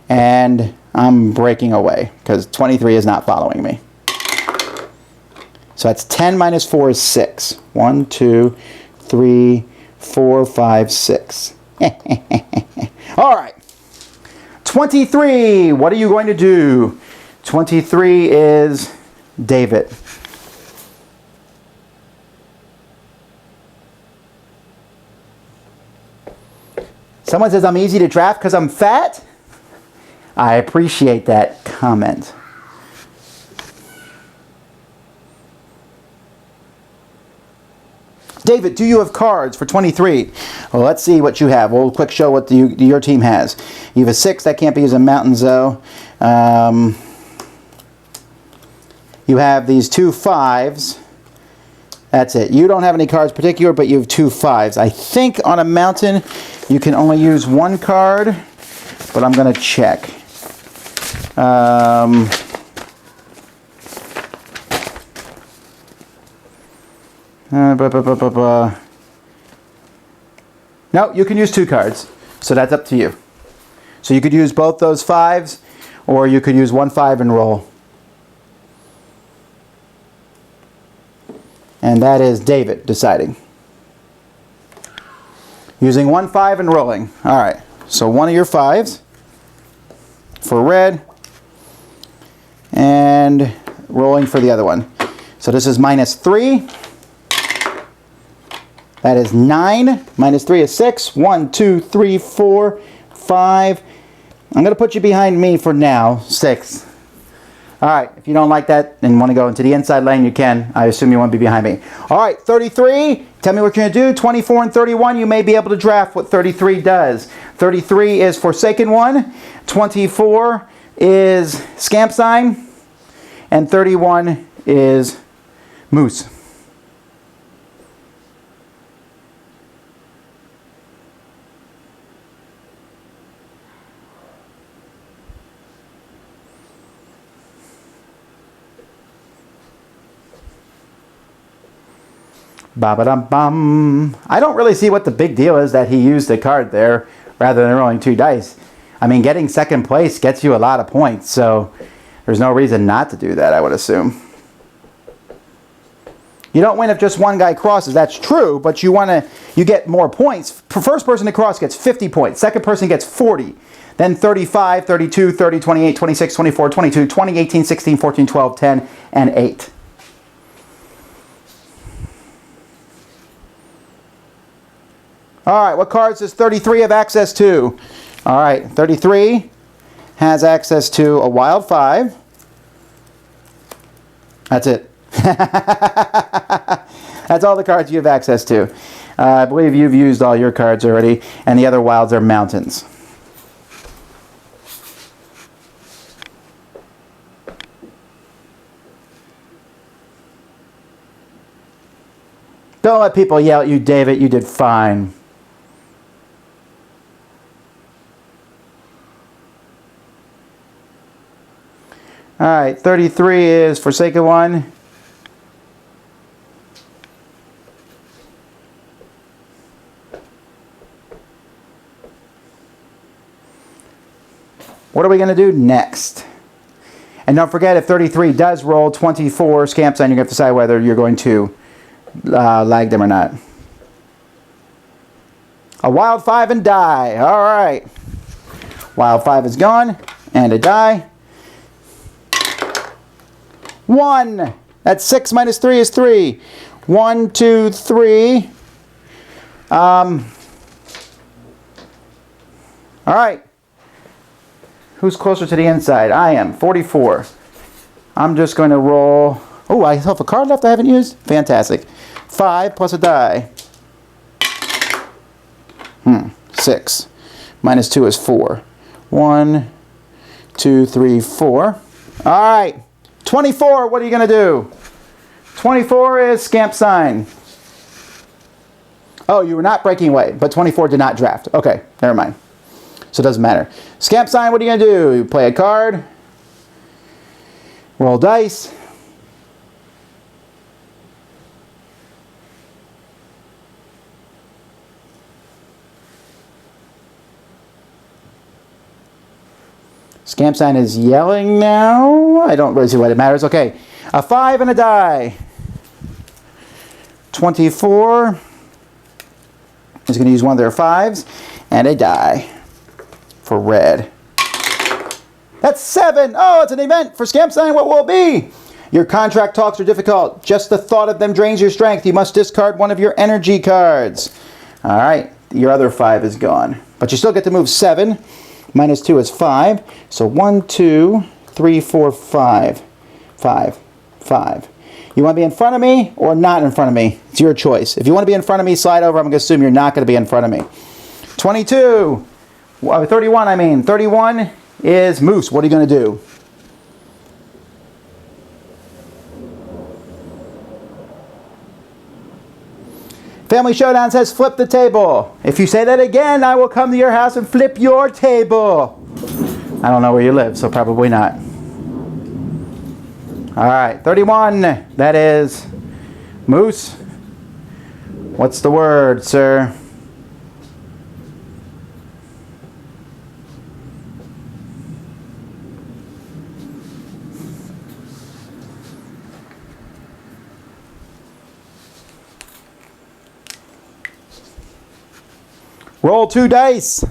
And I'm breaking away because 23 is not following me. So that's 10 minus 4 is 6. 1, 2, 3, 4, 5, 6. All right. 23. What are you going to do? 23 is David. Someone says I'm easy to draft because I'm fat. I appreciate that comment. David, do you have cards for 23? Well, let's see what you have. We'll quick show what your team has. You have a 6. That can't be used in Mountain Zoo. You have these 2 5s. That's it. You don't have any cards particular, but you have 2 5s. I think on a mountain you can only use 1 card, but I'm going to check. No, you can use 2 cards, so that's up to you. So you could use both those 5s, or you could use 1 5 and roll. And that is David deciding. Using 1 5 and rolling. All right, so 1 of your 5s for red, and rolling for the other one. So this is minus 3. That is 9. Minus 3 is 6. 1, 2, 3, 4, 5. I'm going to put you behind me for now. 6. All right. If you don't like that and want to go into the inside lane, you can. I assume you want to be behind me. All right. 33. Tell me what you're going to do. 24 and 31. You may be able to draft what 33 does. 33 is Forsaken One. 24 is Scamp Sign. And 31 is Moose. Ba-ba-dum-bum. I don't really see what the big deal is that he used a card there rather than rolling 2 dice. I mean, getting second place gets you a lot of points, so there's no reason not to do that, I would assume. You don't win if just one guy crosses. That's true, but you get more points. First person to cross gets 50 points. Second person gets 40. Then 35, 32, 30, 28, 26, 24, 22, 20, 18, 16, 14, 12, 10, and 8. All right, what cards does 33 have access to? All right, 33 has access to a wild 5. That's it. That's all the cards you have access to. I believe you've used all your cards already, and the other wilds are mountains. Don't let people yell at you, David. You did fine. All right, 33 is Forsaken One. What are we going to do next? And don't forget, if 33 does roll 24 scamp sign, you're going to decide whether you're going to lag them or not. A wild 5 and die. All right. Wild 5 is gone. And a die. 1. That's 6 minus 3 is 3. 1, 2, 3. All right. Who's closer to the inside? I am. 44. I'm just going to roll. Oh, I have a card left I haven't used? Fantastic. 5 plus a die. 6. Minus 2 is 4. 1, 2, 3, 4. All right. 24, what are you going to do? 24 is scamp sign. Oh, you were not breaking away, but 24 did not draft. Okay, never mind. So it doesn't matter. Scamp sign, what are you going to do? You play a card. Roll dice. Scamp sign is yelling now. I don't really see what it matters. Okay. A 5 and a die. 24 is going to use one of their 5s and a die for red. That's 7. Oh, it's an event for scamp sign. What will it be? Your contract talks are difficult. Just the thought of them drains your strength. You must discard one of your energy cards. All right. Your other 5 is gone. But you still get to move 7. Minus 2 is 5. So 1, 2, 3, 4, 5. 5. 5. You want to be in front of me or not in front of me? It's your choice. If you want to be in front of me, slide over. I'm going to assume you're not going to be in front of me. 22. 31, I mean. 31 is Moose. What are you going to do? Family Showdown says flip the table. If you say that again, I will come to your house and flip your table. I don't know where you live, so probably not. All right, 31. That is Moose. What's the word, sir? Roll 2 dice.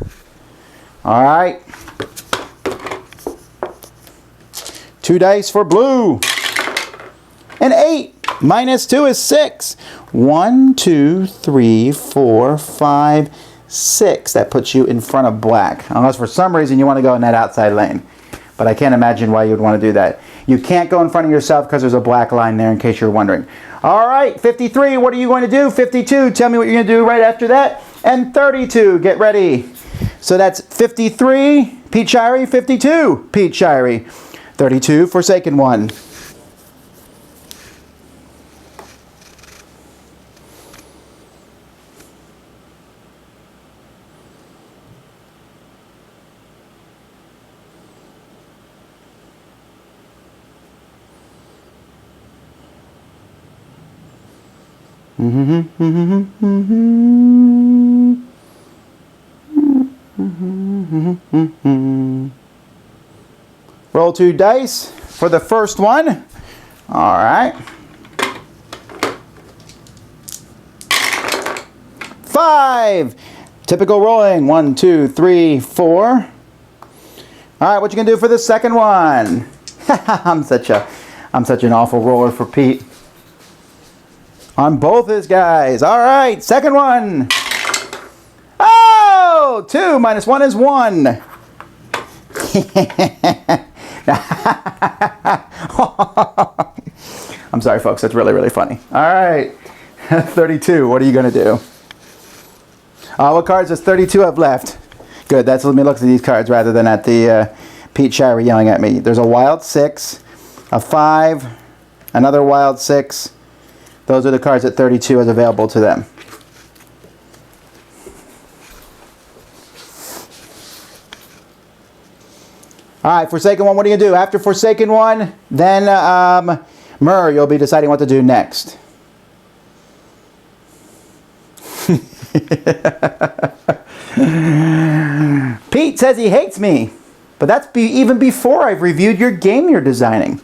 All right. 2 dice for blue. An 8. Minus 2 is 6. 1, 2, 3, 4, 5, 6. That puts you in front of black. Unless for some reason you want to go in that outside lane. But I can't imagine why you would want to do that. You can't go in front of yourself because there's a black line there in case you're wondering. All right, 53. What are you going to do? 52. Tell me what you're going to do right after that. And 32, get ready. So that's 53, Pete Shirey, 52, Pete Shirey, 32, Forsaken One. Roll 2 dice for the first one. All right. 5. Typical rolling. 1, 2, 3, 4. All right, what you gonna do for the second one? I'm such an awful roller for Pete. On both his guys. All right, second one. Oh, 2 minus 1 is 1. I'm sorry, folks. That's really, really funny. All right. 32, what are you going to do? What cards does 32 have left? Good, let me look at these cards rather than at the Pete Shire yelling at me. There's a wild 6, a 5, another wild 6. Those are the cards that 32 is available to them. Alright, Forsaken One, what are you going to do? After Forsaken One, then Murr, you'll be deciding what to do next. Pete says he hates me, but that's even before I've reviewed your game you're designing.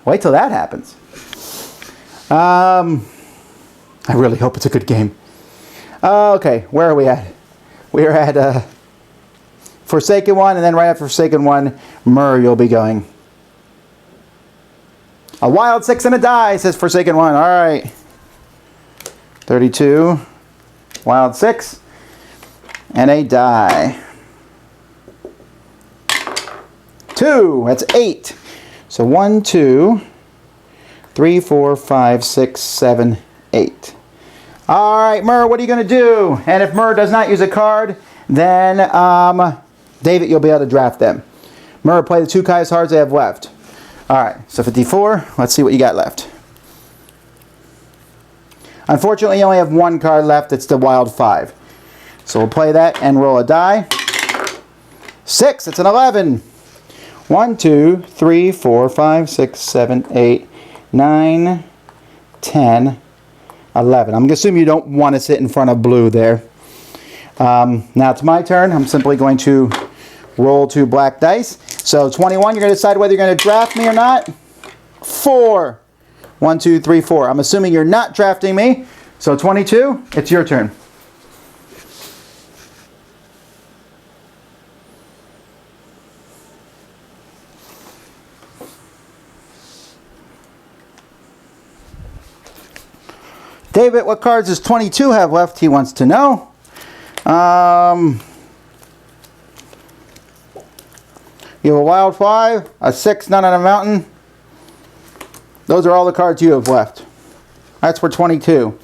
Wait till that happens. I really hope it's a good game. Okay, where are we at? We are at Forsaken One, and then right after Forsaken One, Murr, you'll be going. A wild 6 and a die, says Forsaken One. All right. 32. Wild 6. And a die. 2. That's 8. So 1, 2, 3, 4, 5, 6, 7, 8. All right, Murr, what are you going to do? And if Murr does not use a card, then David, you'll be able to draft them. Murr, play the 2 highest cards they have left. All right, so 54. Let's see what you got left. Unfortunately, you only have 1 card left. It's the wild 5. So we'll play that and roll a die. 6. It's an 11. 1, 2, 3, 4, 5, 6, 7, 8, 9, 10, 11. I'm going to assume you don't want to sit in front of blue there. Now it's my turn. I'm simply going to roll 2 black dice. So 21, you're going to decide whether you're going to draft me or not. 4. 1, 2, 3, 4. I'm assuming you're not drafting me. So 22, it's your turn. David, what cards does 22 have left? He wants to know. You have a wild 5, a 6, none on a mountain. Those are all the cards you have left. That's for 22.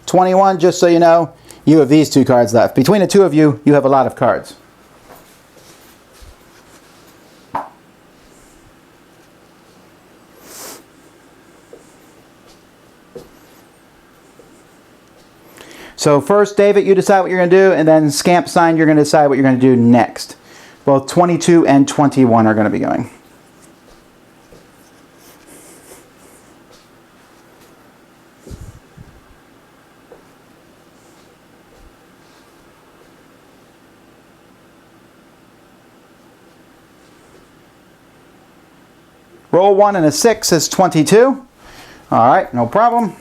21, just so you know, you have these 2 cards left. Between the 2 of you, you have a lot of cards. So first, David, you decide what you're going to do, and then Scamp Sign, you're going to decide what you're going to do next. Both 22 and 21 are going to be going. Roll 1 and a 6 is 22. All right, no problem.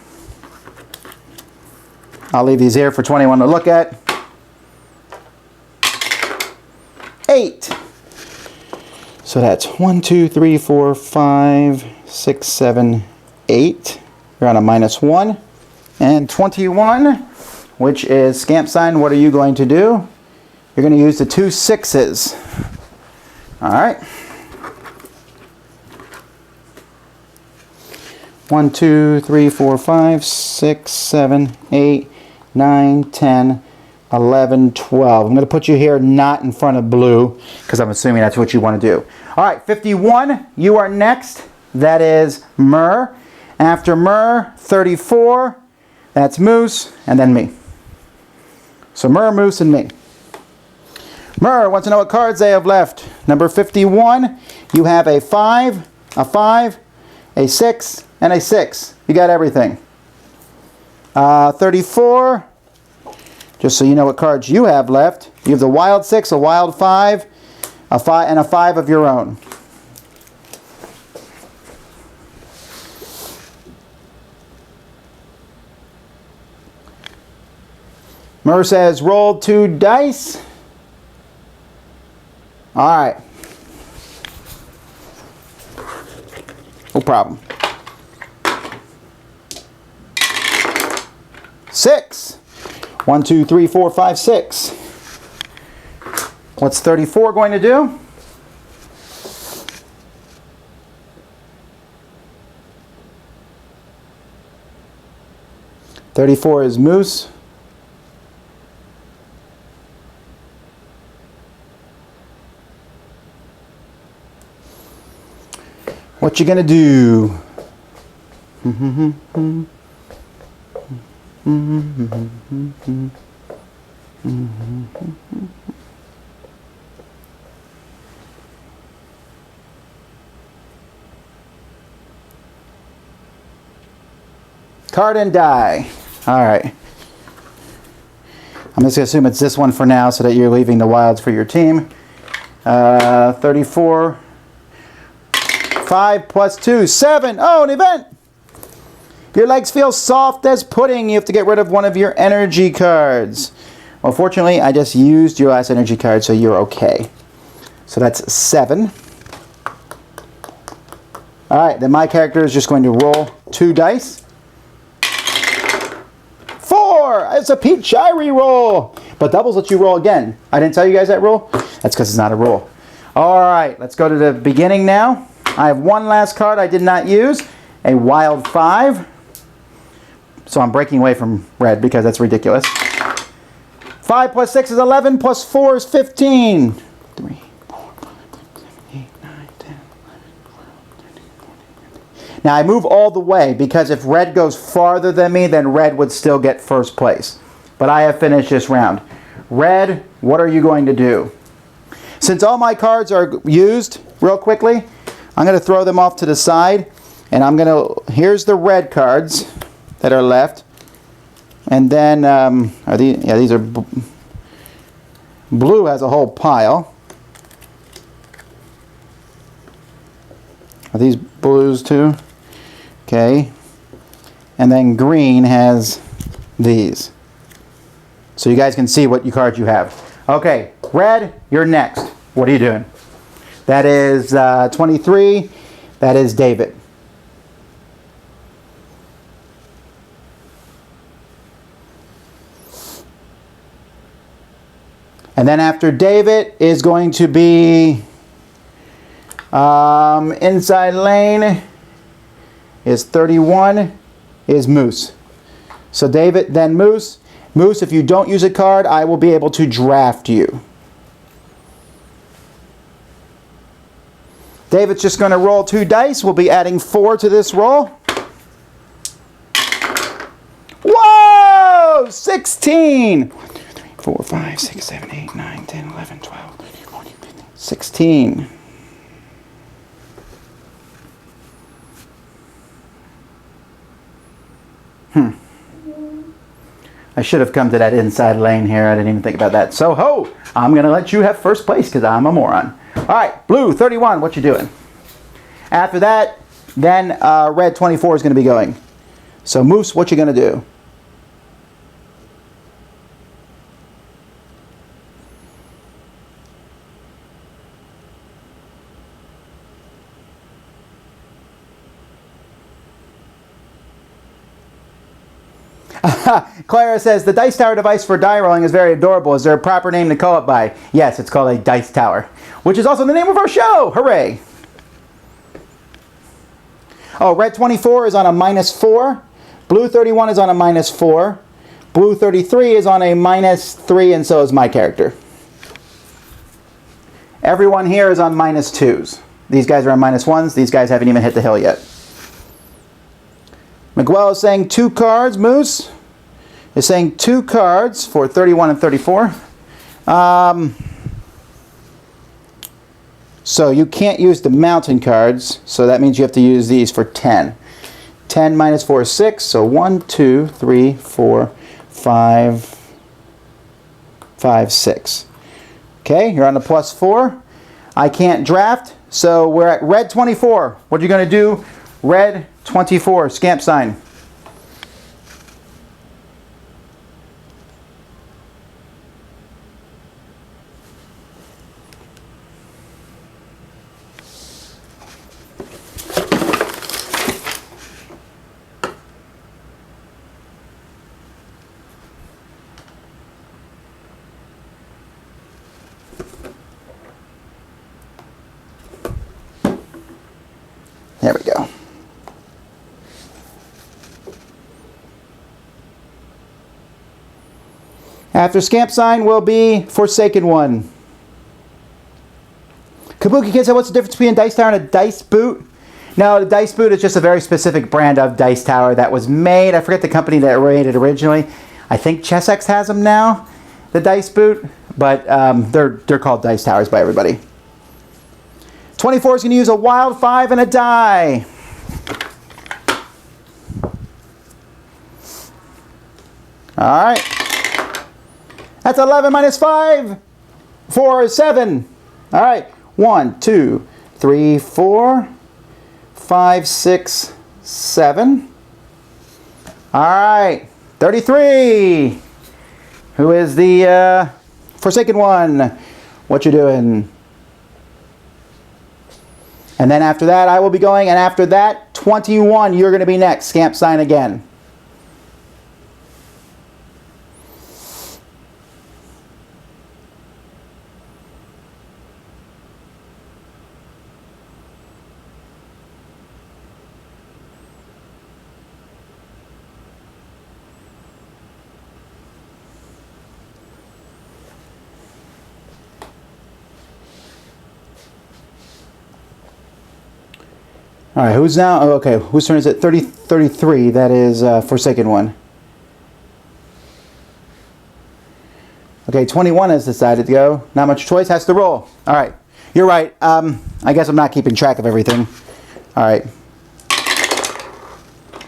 I'll leave these here for 21 to look at. 8. So that's 1, 2, 3, 4, 5, 6, 7, 8. You're on a -1. And 21, which is Scamp Sign. What are you going to do? You're going to use the 2 6s. All right. 1, 2, 3, 4, 5, 6, 7, 8, 9, 10, 11, 12. I'm going to put you here not in front of blue because I'm assuming that's what you want to do. All right, 51, you are next. That is Murr. After Murr, 34, that's Moose, and then me. So Murr, Moose, and me. Murr wants to know what cards they have left. Number 51, you have a 5, a 6, and a 6. You got everything. 34, just so you know what cards you have left. You have the wild 6, a wild 5, and a 5 of your own. Murr says, roll 2 dice. All right. No problem. 6. 1, 2, 3, 4, 5, 6. What's 34 going to do? 34 is Moose. What you gonna do? Card and die. All right. I'm just gonna assume it's this one for now, so that you're leaving the wilds for your team. 34. 5 plus 2, 7. Oh, an event! Your legs feel soft as pudding. You have to get rid of one of your energy cards. Well, fortunately, I just used your last energy card, so you're okay. So that's 7. Alright, then my character is just going to roll 2 dice. 4! It's a peach. I re-roll. But doubles let you roll again. I didn't tell you guys that rule? That's because it's not a rule. Alright, let's go to the beginning now. I have one last card I did not use. A wild 5. So I'm breaking away from red because that's ridiculous. 5 plus 6 is 11, plus 4 is 15. 3, 4, 5, 6, 7, 8, 9, 10, 11, 12, 13, 14, 15. Now I move all the way because if red goes farther than me, then red would still get first place. But I have finished this round. Red, what are you going to do? Since all my cards are used, real quickly, I'm going to throw them off to the side. And I'm going to, here's the red cards that are left. And then, are these, yeah, these are, blue has a whole pile. Are these blues too? Okay. And then green has these. So you guys can see what cards you have. Okay, red, you're next. What are you doing? That is 23. That is David. And then after David is going to be inside lane is 31 is Moose. So David, then Moose. Moose, if you don't use a card, I will be able to draft you. David's just going to roll 2 dice. We'll be adding 4 to this roll. Whoa! 16! 4, 5, 6, 7, 8, 9, 10, 11, 12, 13, 14, 15, 16. I should have come to that inside lane here. I didn't even think about that. So, ho! I'm going to let you have first place because I'm a moron. Alright, blue, 31. What you doing? After that, then red, 24 is going to be going. So, Moose, what you going to do? Clara says, the dice tower device for die rolling is very adorable. Is there a proper name to call it by? Yes, it's called a dice tower, which is also the name of our show. Hooray! Oh, red 24 is on a -4. Blue 31 is on a -4. Blue 33 is on a -3, and so is my character. Everyone here is on -2s. These guys are on -1s. These guys haven't even hit the hill yet. Miguel is saying 2 cards. Moose is saying 2 cards for 31 and 34. So you can't use the mountain cards, so that means you have to use these for 10. 10 minus 4 is 6, so 1, 2, 3, 4, 5, 6. Okay, you're on the +4. I can't draft, so we're at red 24. What are you going to do? Red 24, scamp sign. There we go. After Scamp Sign will be Forsaken One. Kabuki Kid said, what's the difference between a dice tower and a dice boot? No, the dice boot is just a very specific brand of dice tower that was made. I forget the company that made it originally. I think Chessex has them now, the dice boot. But they're called dice towers by everybody. 24 is going to use a wild 5 and a die. All right. That's 11 minus 5. 4 is 7. All right. 1, 2, 3, 4, 5, 6, 7. All right. 33. Who is the Forsaken One? What you doing? And then after that, I will be going. And after that, 21, you're going to be next. Scamp Sign again. All right, who's now? Oh, okay, whose turn is it? 33. That is Forsaken One. Okay, 21 has decided to go. Not much choice, has to roll. All right, you're right. I guess I'm not keeping track of everything. All right.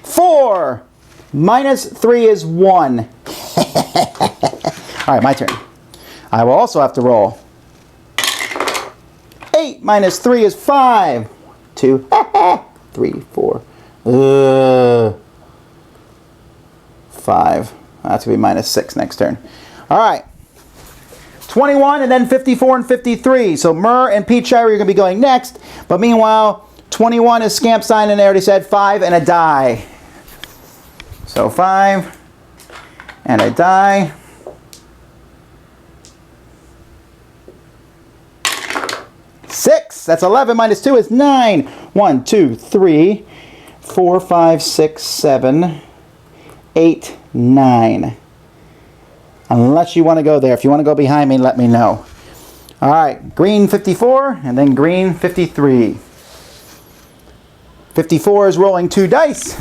4 minus 3 is 1. All right, my turn. I will also have to roll. 8 minus 3 is 5. 2, 3, 4, 5. That's going to be minus 6 next turn. All right. 21 and then 54 and 53. So Myrrh and Pete Shire are going to be going next. But meanwhile, 21 is Scamp Sign, and they already said 5 and a die. So 5 and a die. 6. That's 11 minus 2 is 9. 1, 2, 3, 4, 5, 6, 7, 8, 9. Unless you want to go there. If you want to go behind me, let me know. All right. Green 54 and then green 53. 54 is rolling 2 dice.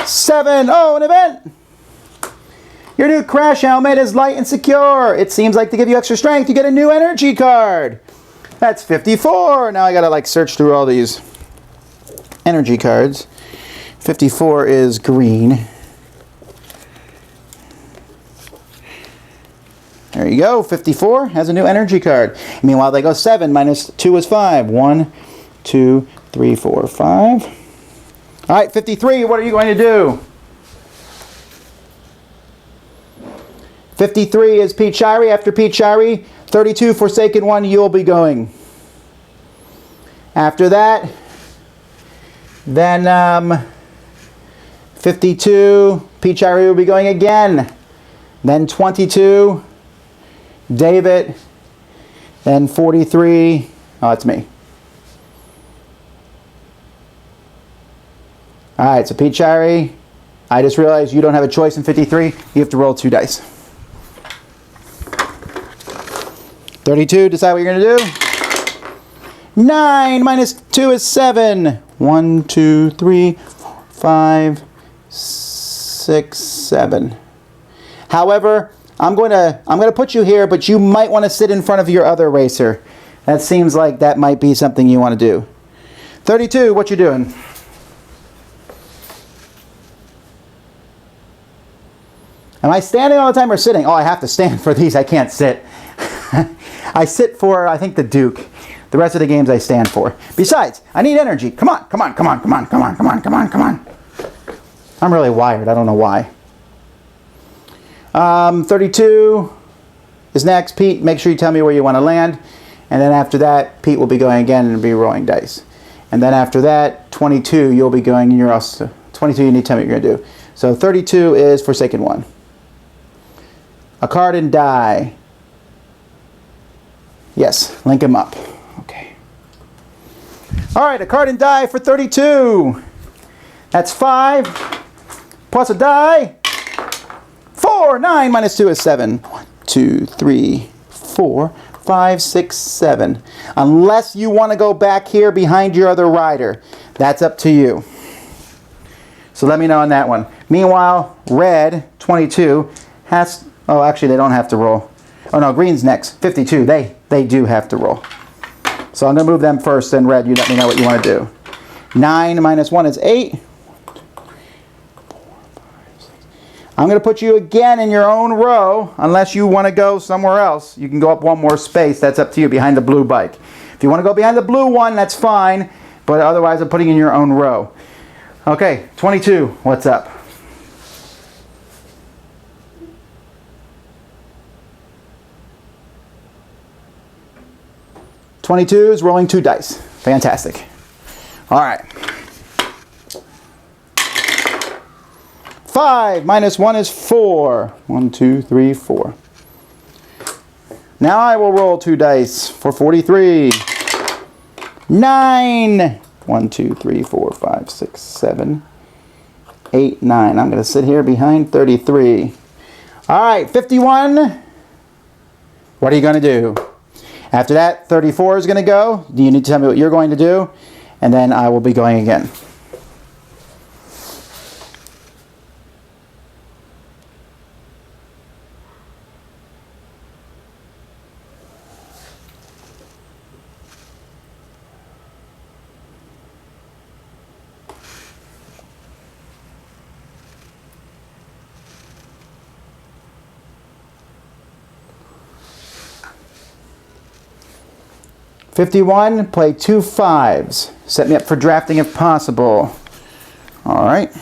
7. Oh, an event. Your new crash helmet is light and secure. It seems like to give you extra strength. You get a new energy card. That's 54. Now I gotta like search through all these energy cards. 54 is green. There you go. 54 has a new energy card. Meanwhile, they go 7 minus 2 is 5. 1, 2, 3, 4, 5. All right, 53. What are you going to do? 53 is Pete Shirey. After Pete Shirey, 32, Forsaken One, you'll be going. After that, then 52, Pete Shirey will be going again. Then 22, David. Then 43, oh, that's me. All right, so Pete Shirey, I just realized you don't have a choice in 53. You have to roll 2 dice. 32, decide what you're going to do. 9 minus 2 is 7. 1, 2, 3, 4, 5, 6, 7. However, I'm going to put you here, but you might want to sit in front of your other racer. That seems like that might be something you want to do. 32, what you doing? Am I standing all the time or sitting? Oh, I have to stand for these. I can't sit. I sit for, I think, the Duke. The rest of the games I stand for. Besides, I need energy. Come on, come on, come on, come on, come on, come on, come on, come on. I'm really wired. I don't know why. 32 is next. Pete, make sure you tell me where you want to land. And then after that, Pete will be going again and be rolling dice. And then after that, 22, you'll be going, and you're also, 22, you need to tell me what you're going to do. So 32 is Forsaken One. A card and die. Yes, link him up. Okay. All right, a card and die for 32. That's 5. Plus a die. 4. 9 minus 2 is 7. 1, 2, 3, 4, 5, 6, 7. Unless you want to go back here behind your other rider. That's up to you. So let me know on that one. Meanwhile, red, 22, has... Oh, actually, they don't have to roll. Oh, no, green's next. 52. They do have to roll. So I'm going to move them first, and red, you let me know what you want to do. 9 minus 1 is 8. I'm going to put you again in your own row, unless you want to go somewhere else. You can go up one more space. That's up to you, behind the blue bike. If you want to go behind the blue one, that's fine. But otherwise, I'm putting you in your own row. Okay, 22. What's up? '22 is rolling 2 dice. Fantastic. All right. 5 minus 1 is 4. 1, 2, 3, 4. Now I will roll 2 dice for 43. 9. 1, 2, 3, 4, 5, 6, 7, 8, 9. I'm going to sit here behind 33. All right, 51. What are you going to do? After that, 34 is going to go. You need to tell me what you're going to do, and then I will be going again. '51, play 2 5s. Set me up for drafting if possible. All right,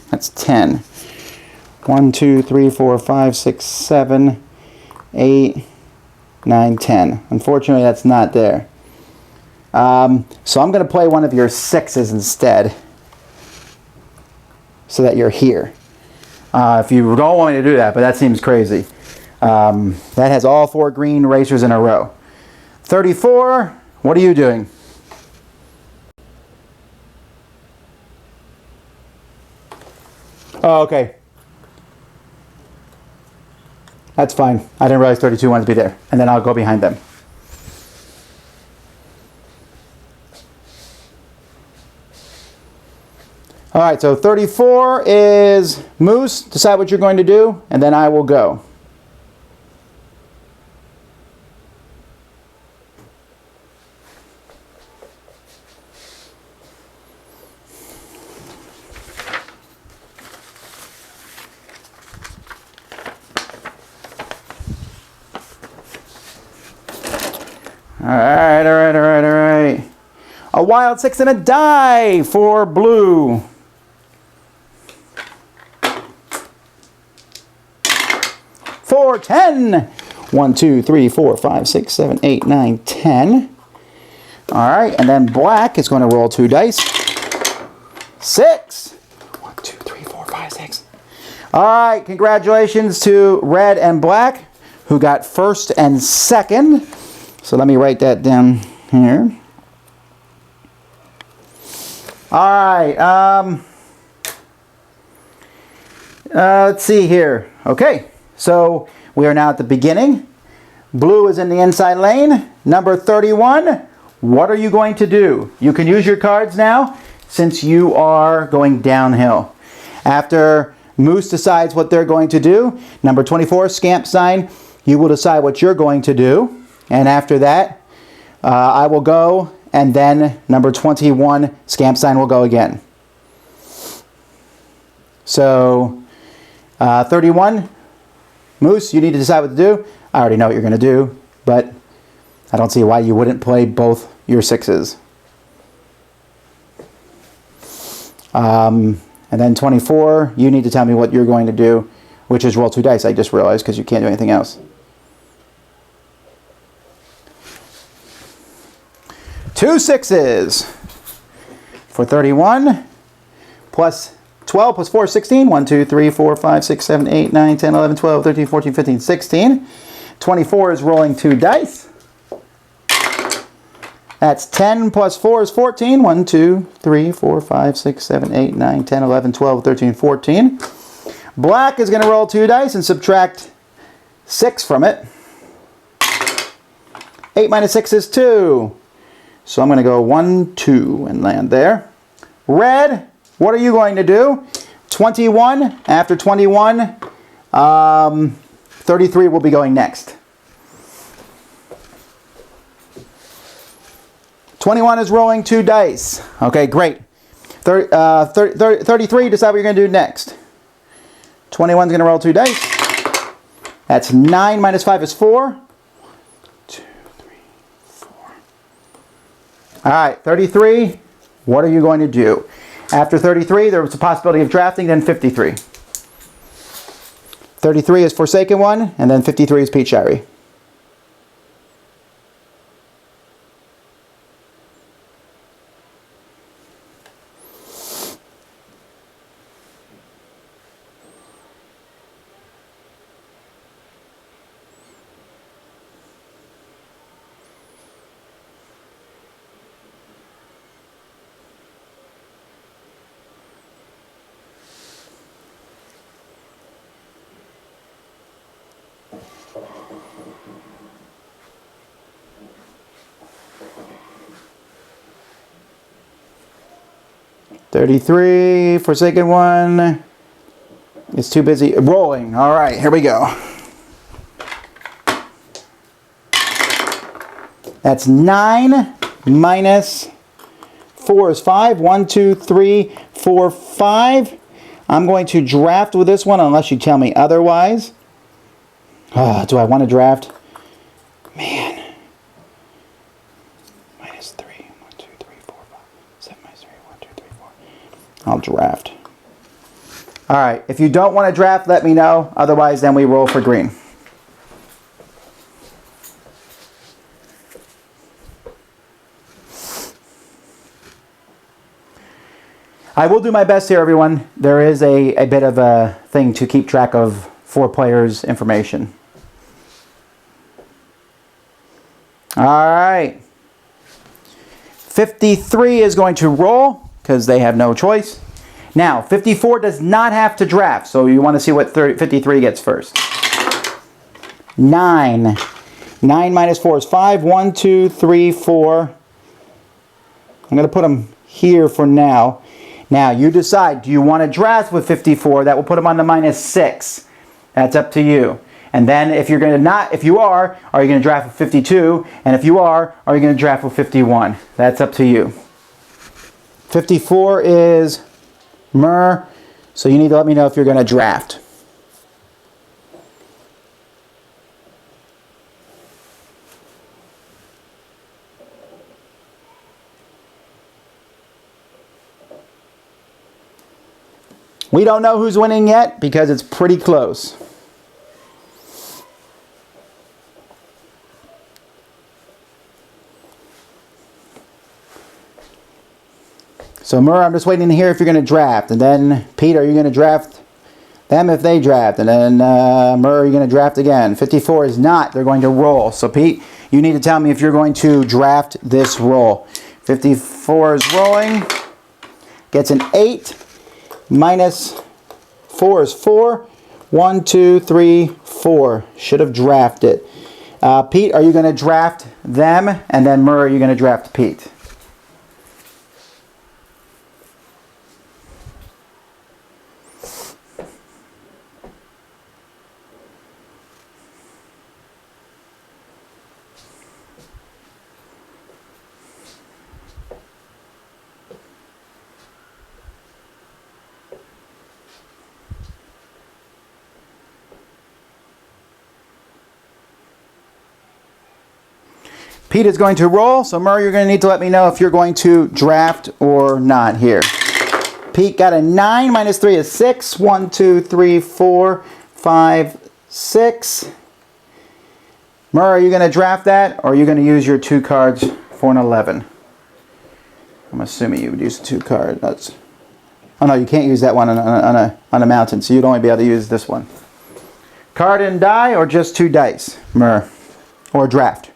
that's 10. 1, 2, 3, 4, 5, 6, 7, 8, 9, 10. Unfortunately, that's not there. So I'm going to play one of your 6s instead, so that you're here. If you don't want me to do that, but that seems crazy. That has all 4 green racers in a row. 34, what are you doing? Oh, okay. That's fine. I didn't realize 32 wanted to be there. And then I'll go behind them. All right, so 34 is Moose. Decide what you're going to do, and then I will go. All right. A wild 6 and a die for blue. 4, 10. 1, 2, 3, 4, 5, 6, 7, 8, 9, 10. All right, and then black is going to roll 2 dice. 6. 1, 2, 3, 4, 5, 6. All right, congratulations to red and black, who got first and second. So let me write that down here. All right. Let's see here. Okay. So we are now at the beginning. Blue is in the inside lane. Number 31. What are you going to do? You can use your cards now since you are going downhill. After Moose decides what they're going to do, number 24, Scamp Sign, you will decide what you're going to do. And after that, I will go, and then number 21, Scamp Sign, will go again. So, 31, Moose, you need to decide what to do. I already know what you're going to do, but I don't see why you wouldn't play both your 6s. And then 24, you need to tell me what you're going to do, which is roll 2 dice, I just realized, because you can't do anything else. 2 6s for 31, plus 12 plus 4 is 16. 1, 2, 3, 4, 5, 6, 7, 8, 9, 10, 11, 12, 13, 14, 15, 16. 24 is rolling 2 dice. That's 10 plus 4 is 14. 1, 2, 3, 4, 5, 6, 7, 8, 9, 10, 11, 12, 13, 14. Black is going to roll 2 dice and subtract 6 from it. 8 minus 6 is 2. So I'm going to go 1, 2 and land there. Red, what are you going to do? 21. After 21, 33 will be going next. 21 is rolling 2 dice. Okay, great. 33, decide what you're going to do next. 21 is going to roll 2 dice. That's 9 minus 5 is 4. 2, 3, 4. All right, 33, what are you going to do? After 33, there was a possibility of drafting, then 53. 33 is Forsaken One, and then 53 is Pete Shirey. $33, Forsaken One is too busy rolling. All right, here we go. That's 9 minus 4 is 5. 1, 2, 3, 4, 5. I'm going to draft with this one unless you tell me otherwise. Do I want to draft? Man. Minus 3. 1, 2, 3, 4, 5. 7 minus 3. 1, 2, 3, 4. I'll draft. All right. If you don't want to draft, let me know. Otherwise, then we roll for green. I will do my best here, everyone. There is a bit of a thing to keep track of 4 players' information. All right. 53 is going to roll because they have no choice. Now, 54 does not have to draft, so you want to see what 53 gets first. 9. 9 minus 4 is 5. 1, 2, 3, 4. I'm going to put them here for now. Now, you decide, do you want to draft with 54? That will put them on the minus 6. That's up to you. And then if you're going to not, if you are you going to draft with 52? And if you are you going to draft with 51? That's up to you. 54 is Myrrh, so you need to let me know if you're going to draft. We don't know who's winning yet because it's pretty close. So Murr, I'm just waiting to hear if you're going to draft. And then Pete, are you going to draft them if they draft? And then Murr, are you going to draft again? 54 is not. They're going to roll. So Pete, you need to tell me if you're going to draft this roll. 54 is rolling. Gets an 8. Minus 4 is 4. 1, 2, 3, 4. Should have drafted. Pete, are you going to draft them? And then Murr, are you going to draft Pete? Pete is going to roll, so Murray, you're going to need to let me know if you're going to draft or not here. Pete got a 9, minus 3 is 6. 1, 2, 3, 4, 5, 6. Murray, are you going to draft that, or are you going to use your 2 cards for an 11? I'm assuming you would use the 2 card. That's, oh no, you can't use that one on a mountain, so you'd only be able to use this one. Card and die, or just 2 dice, Murray, or draft?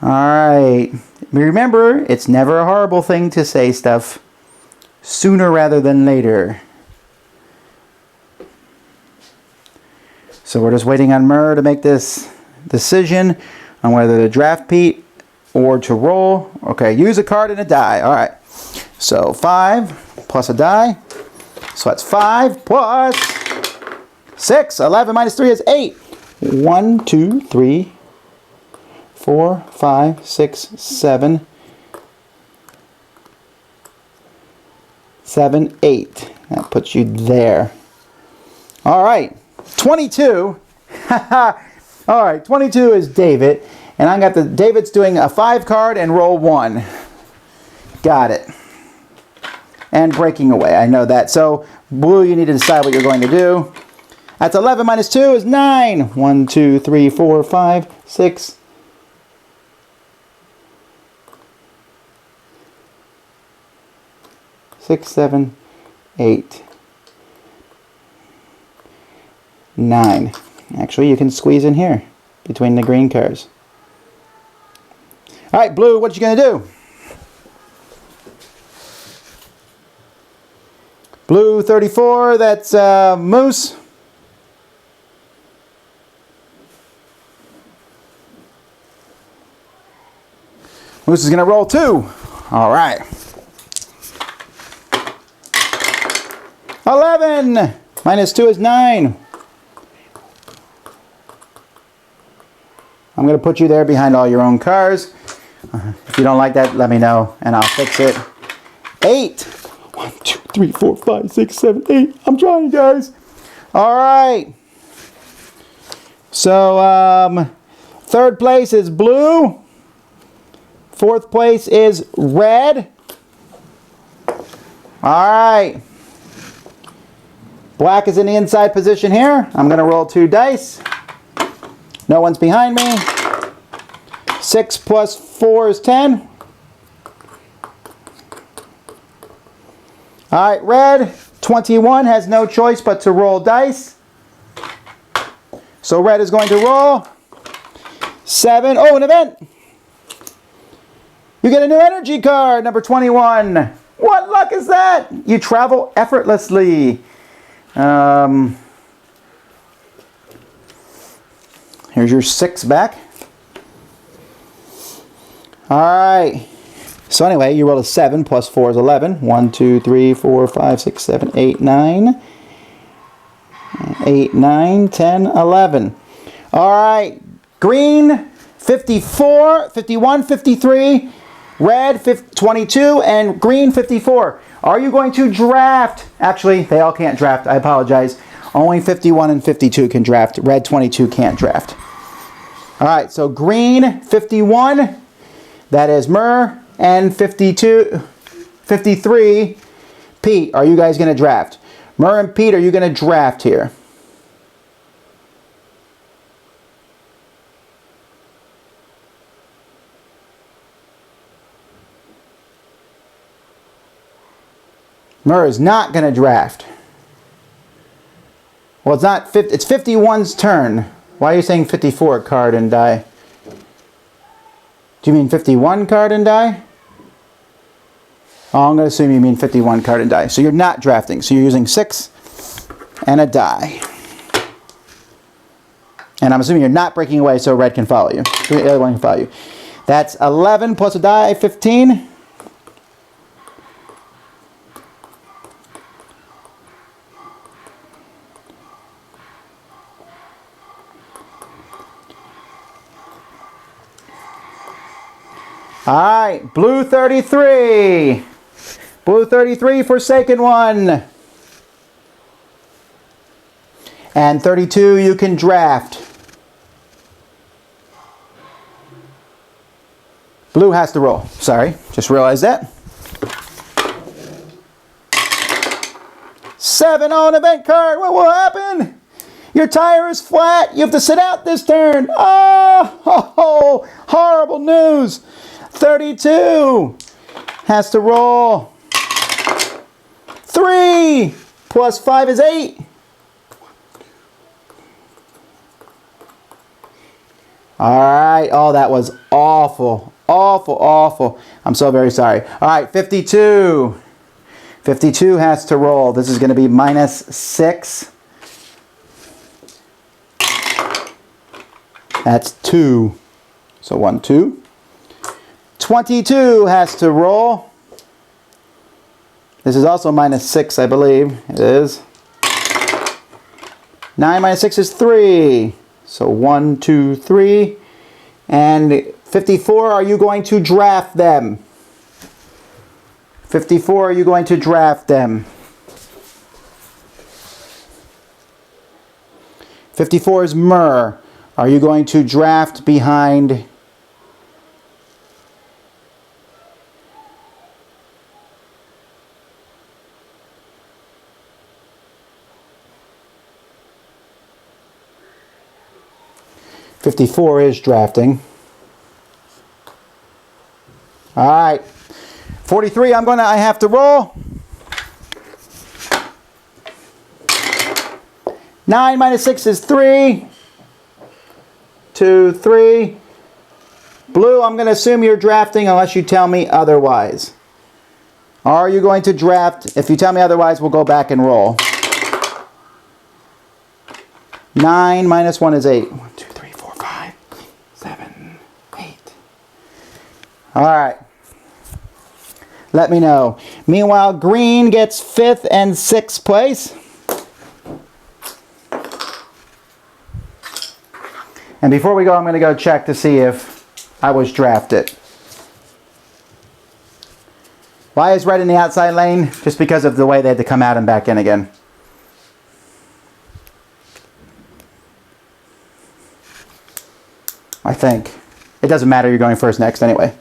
Alright. Remember, it's never a horrible thing to say stuff sooner rather than later. So we're just waiting on Murr to make this decision on whether to draft Pete or to roll. Okay, use a card and a die. Alright. So 5 plus a die. So that's 5 plus 6. 11 minus 3 is 8. 1, 2, 3, 4, 5, 6, 7, 7, 8. That puts you there. All right, 22. All right, 22 is David, and I got David's doing a 5 card and roll 1. Got it. And breaking away. I know that. So blue, you need to decide what you're going to do. That's 11 minus 2 is 9. 1, 2, 3, 4, 5, 6. 6, 7, 8, 9. Actually, you can squeeze in here between the green cards. All right, blue, what you going to do? Blue 34, that's Moose. Moose is going to roll 2. All right. 11 minus 2 is 9. I'm going to put you there behind all your own cars. If you don't like that, let me know and I'll fix it. 8. 1, 2, 3, 4, 5, 6, 7, 8. I'm trying, guys. All right. So, third place is blue. Fourth place is red. All right. Black is in the inside position here. I'm going to roll 2 dice. No one's behind me. 6 plus 4 is 10. All right, red, 21, has no choice but to roll dice. So red is going to roll 7. Oh, an event. You get a new energy card, number 21. What luck is that? You travel effortlessly. Here's your 6 back. All right. So anyway, you roll a 7 plus 4 is 11. 1, 2, 3, 4, 5, 6, 7, 8, 9. 8, 9, 10, 11. All right. Green, 54, 51, 53. Red, 22, and green, 54. Are you going to draft? Actually, they all can't draft. I apologize. Only 51 and 52 can draft. Red, 22 can't draft. All right, so green, 51. That is Murr. And 52, 53, Pete. Are you guys going to draft? Murr and Pete, are you going to draft here? Murr is not going to draft. Well, it's not 50, it's 51's turn. Why are you saying 54 card and die? Do you mean 51 card and die? Oh, I'm going to assume you mean 51 card and die. So you're not drafting. So you're using 6 and a die. And I'm assuming you're not breaking away so red can follow you. The other one can follow you. That's 11 plus a die, 15. All right, blue 33. Blue 33, Forsaken One. And 32, you can draft. Blue has to roll. Sorry, just realized that. 7 on event card. What will happen? Your tire is flat. You have to sit out this turn. Oh, horrible news. 32 has to roll. 3 plus 5 is 8. All right. Oh, that was awful. Awful, awful. I'm so very sorry. All right, 52. 52 has to roll. This is going to be -6. That's 2. So 1, 2. 22 has to roll. This is also -6, I believe. It is. 9 minus 6 is 3. So 1, 2, 3. And 54, are you going to draft them? 54, are you going to draft them? 54 is Myrrh. Are you going to draft behind? "54 is drafting. All right. 43, I have to roll. 9 minus 6 is 3. 2, 3. Blue, I'm going to assume you're drafting unless you tell me otherwise. Are you going to draft? If you tell me otherwise, we'll go back and roll. 9 minus 1 is 8. 1, 2, 3, 4, 5, 7, 8. All right. Let me know. Meanwhile, green gets 5th and 6th place. And before we go, I'm going to go check to see if I was drafted. Why is red in the outside lane? Just because of the way they had to come out and back in again. I think. It doesn't matter, you're going first next anyway.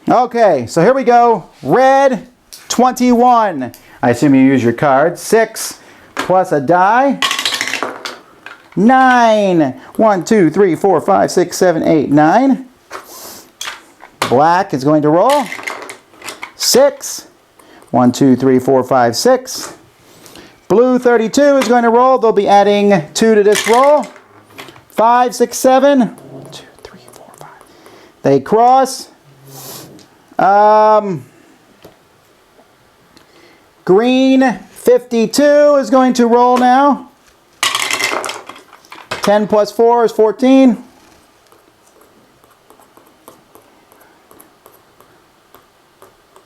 Okay, so here we go. Red, 21. I assume you use your card. 6 plus a die. 9. 1, 2, 3, 4, 5, 6, 7, 8, 9. Black is going to roll. 6. 1, 2, 3, 4, 5, 6. Blue, 32 is going to roll. They'll be adding 2 to this roll. 5, 6, 7. 1, 2, 3, 4, 5. They cross. Green, 52 is going to roll now. 10 plus 4 is 14.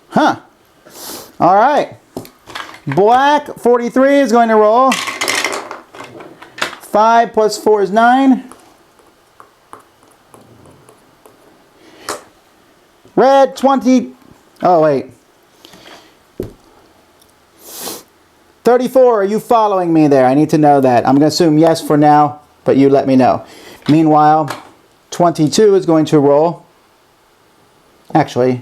Huh. All right. Black, 43 is going to roll. 5 plus 4 is 9. Red, 20. Oh, wait. 34, are you following me there? I need to know that. I'm going to assume yes for now, but you let me know. Meanwhile, 22 is going to roll. Actually,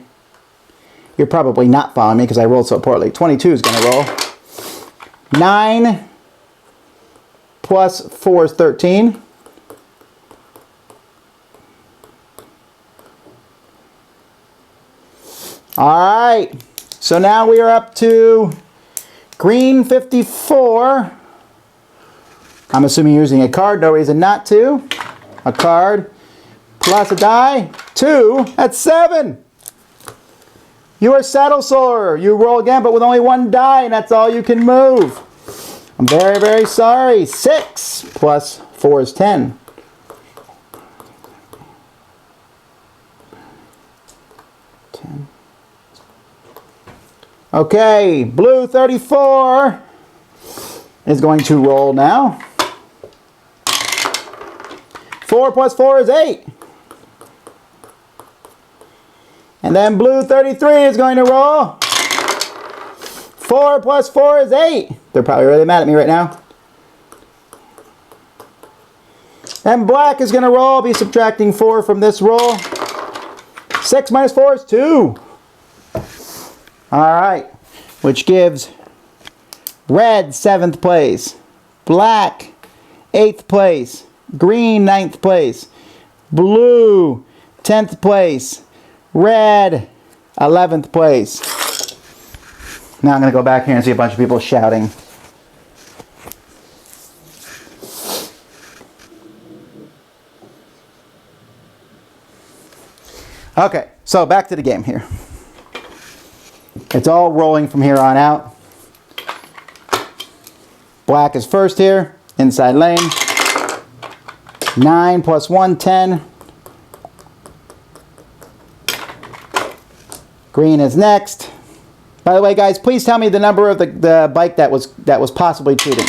you're probably not following me because I rolled so poorly. 22 is going to roll. 9 plus 4 is 13. All right. So now we are up to green, 54. I'm assuming you're using a card. No reason not to. A card plus a die. 2. That's 7. You are saddle sore. You roll again, but with only 1 die, and that's all you can move. I'm very, very sorry. 6 plus 4 is 10. 10. Okay, blue 34 is going to roll now. 4 plus 4 is 8. And then blue 33 is going to roll. 4 plus 4 is 8. They're probably really mad at me right now. And black is going to roll. I'll be subtracting 4 from this roll. 6 minus 4 is 2. All right, which gives red 7th place, black 8th place, green 9th place, blue 10th place. Red, 11th place. Now I'm going to go back here and see a bunch of people shouting. Okay, so back to the game here. It's all rolling from here on out. Black is first here, inside lane. 9 plus 1, 10. Green is next. By the way, guys, please tell me the number of the bike that was possibly cheating.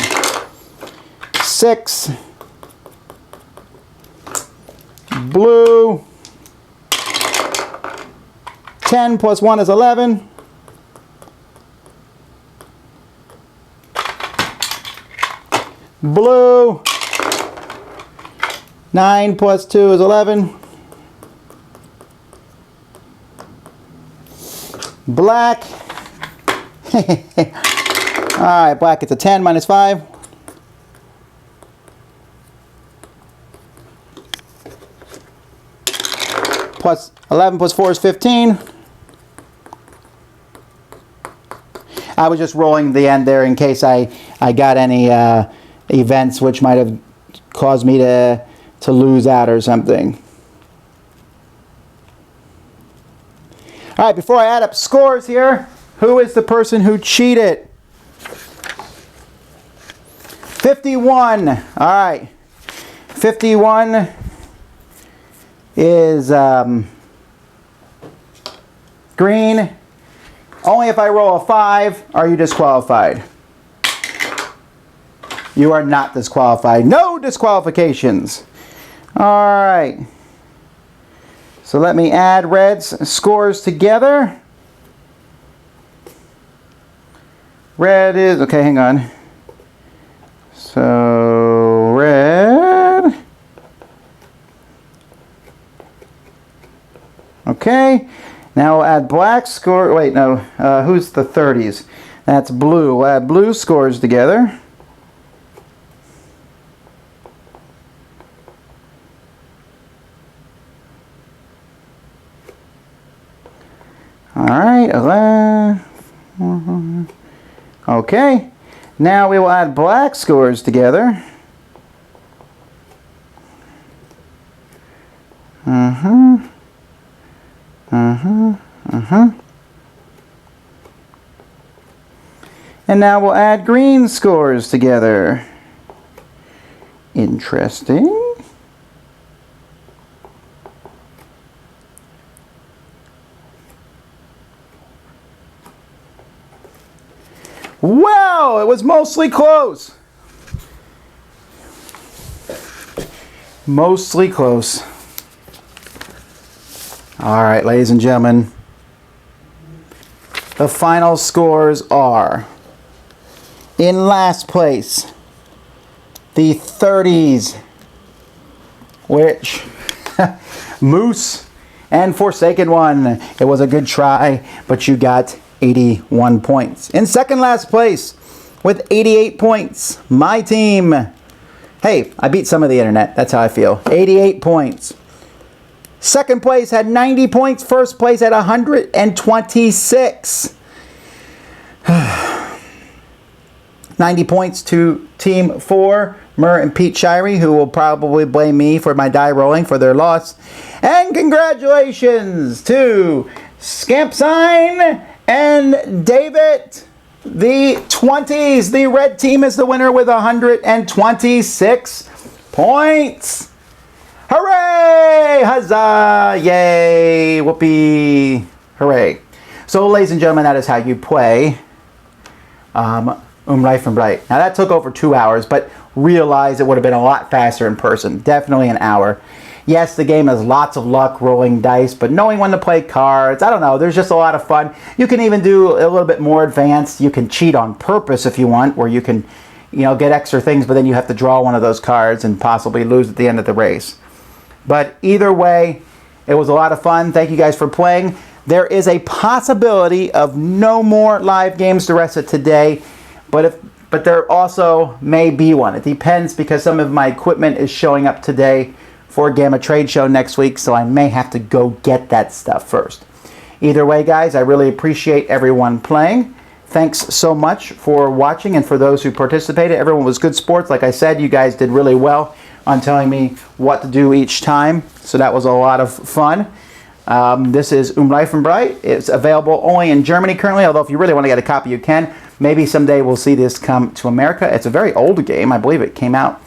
6. Blue. 10 plus 1 is 11. Blue. 9 plus 2 is 11. Black. Alright, black gets a 10 minus 5. Plus 11 plus 4 is 15. I was just rolling the end there in case I got any events which might have caused me to lose out or something. All right, before I add up scores here, who is the person who cheated? 51. All right. 51 is green. Only if I roll a 5 are you disqualified. You are not disqualified. No disqualifications. All right. So let me add red's scores together. Red is, okay, hang on. So red. Okay. Now we'll add black score. Wait, no. Who's the 30s? That's blue. We'll add blue scores together. All right, 11. Okay, now we will add black scores together. And now we'll add green scores together. Interesting. Well, it was mostly close. Mostly close. All right, ladies and gentlemen. The final scores are, in last place, the 30s, which Moose and Forsaken One. It was a good try, but you got 81 points. In second last place with 88 points, my team. Hey, I beat some of the internet. That's how I feel. 88 points. Second place had 90 points. First place had 126. 90 points to Team 4, Murr and Pete Shirey, who will probably blame me for my die rolling for their loss. And congratulations to Scamp Sign and David, the 20s. The red team is the winner with 126 points. Hooray! Huzzah! Yay! Whoopee! Hooray! So, ladies and gentlemen, that is how you play Reifenbreite. Now, that took over 2 hours, but realize it would have been a lot faster in person. Definitely an hour. Yes, the game has lots of luck rolling dice, but knowing when to play cards, I don't know, there's just a lot of fun. You can even do a little bit more advanced. You can cheat on purpose if you want, where you can, you know, get extra things, but then you have to draw one of those cards and possibly lose at the end of the race. But either way, it was a lot of fun. Thank you guys for playing. There is a possibility of no more live games the rest of today, but there also may be one. It depends because some of my equipment is showing up today for Gamma Trade Show next week, so I may have to go get that stuff first. Either way, guys, I really appreciate everyone playing. Thanks so much for watching, and for those who participated. Everyone was good sports. Like I said, you guys did really well on telling me what to do each time, so that was a lot of fun. This is Reifenbreite. It's available only in Germany currently, although if you really want to get a copy, you can. Maybe someday we'll see this come to America. It's a very old game. I believe it came out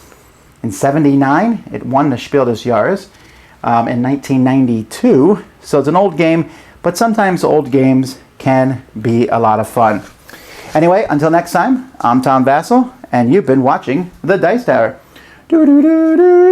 in '79. It won the Spiel des Jahres in 1992. So it's an old game, but sometimes old games can be a lot of fun. Anyway, until next time, I'm Tom Vasel, and you've been watching The Dice Tower. Doo -doo -doo -doo.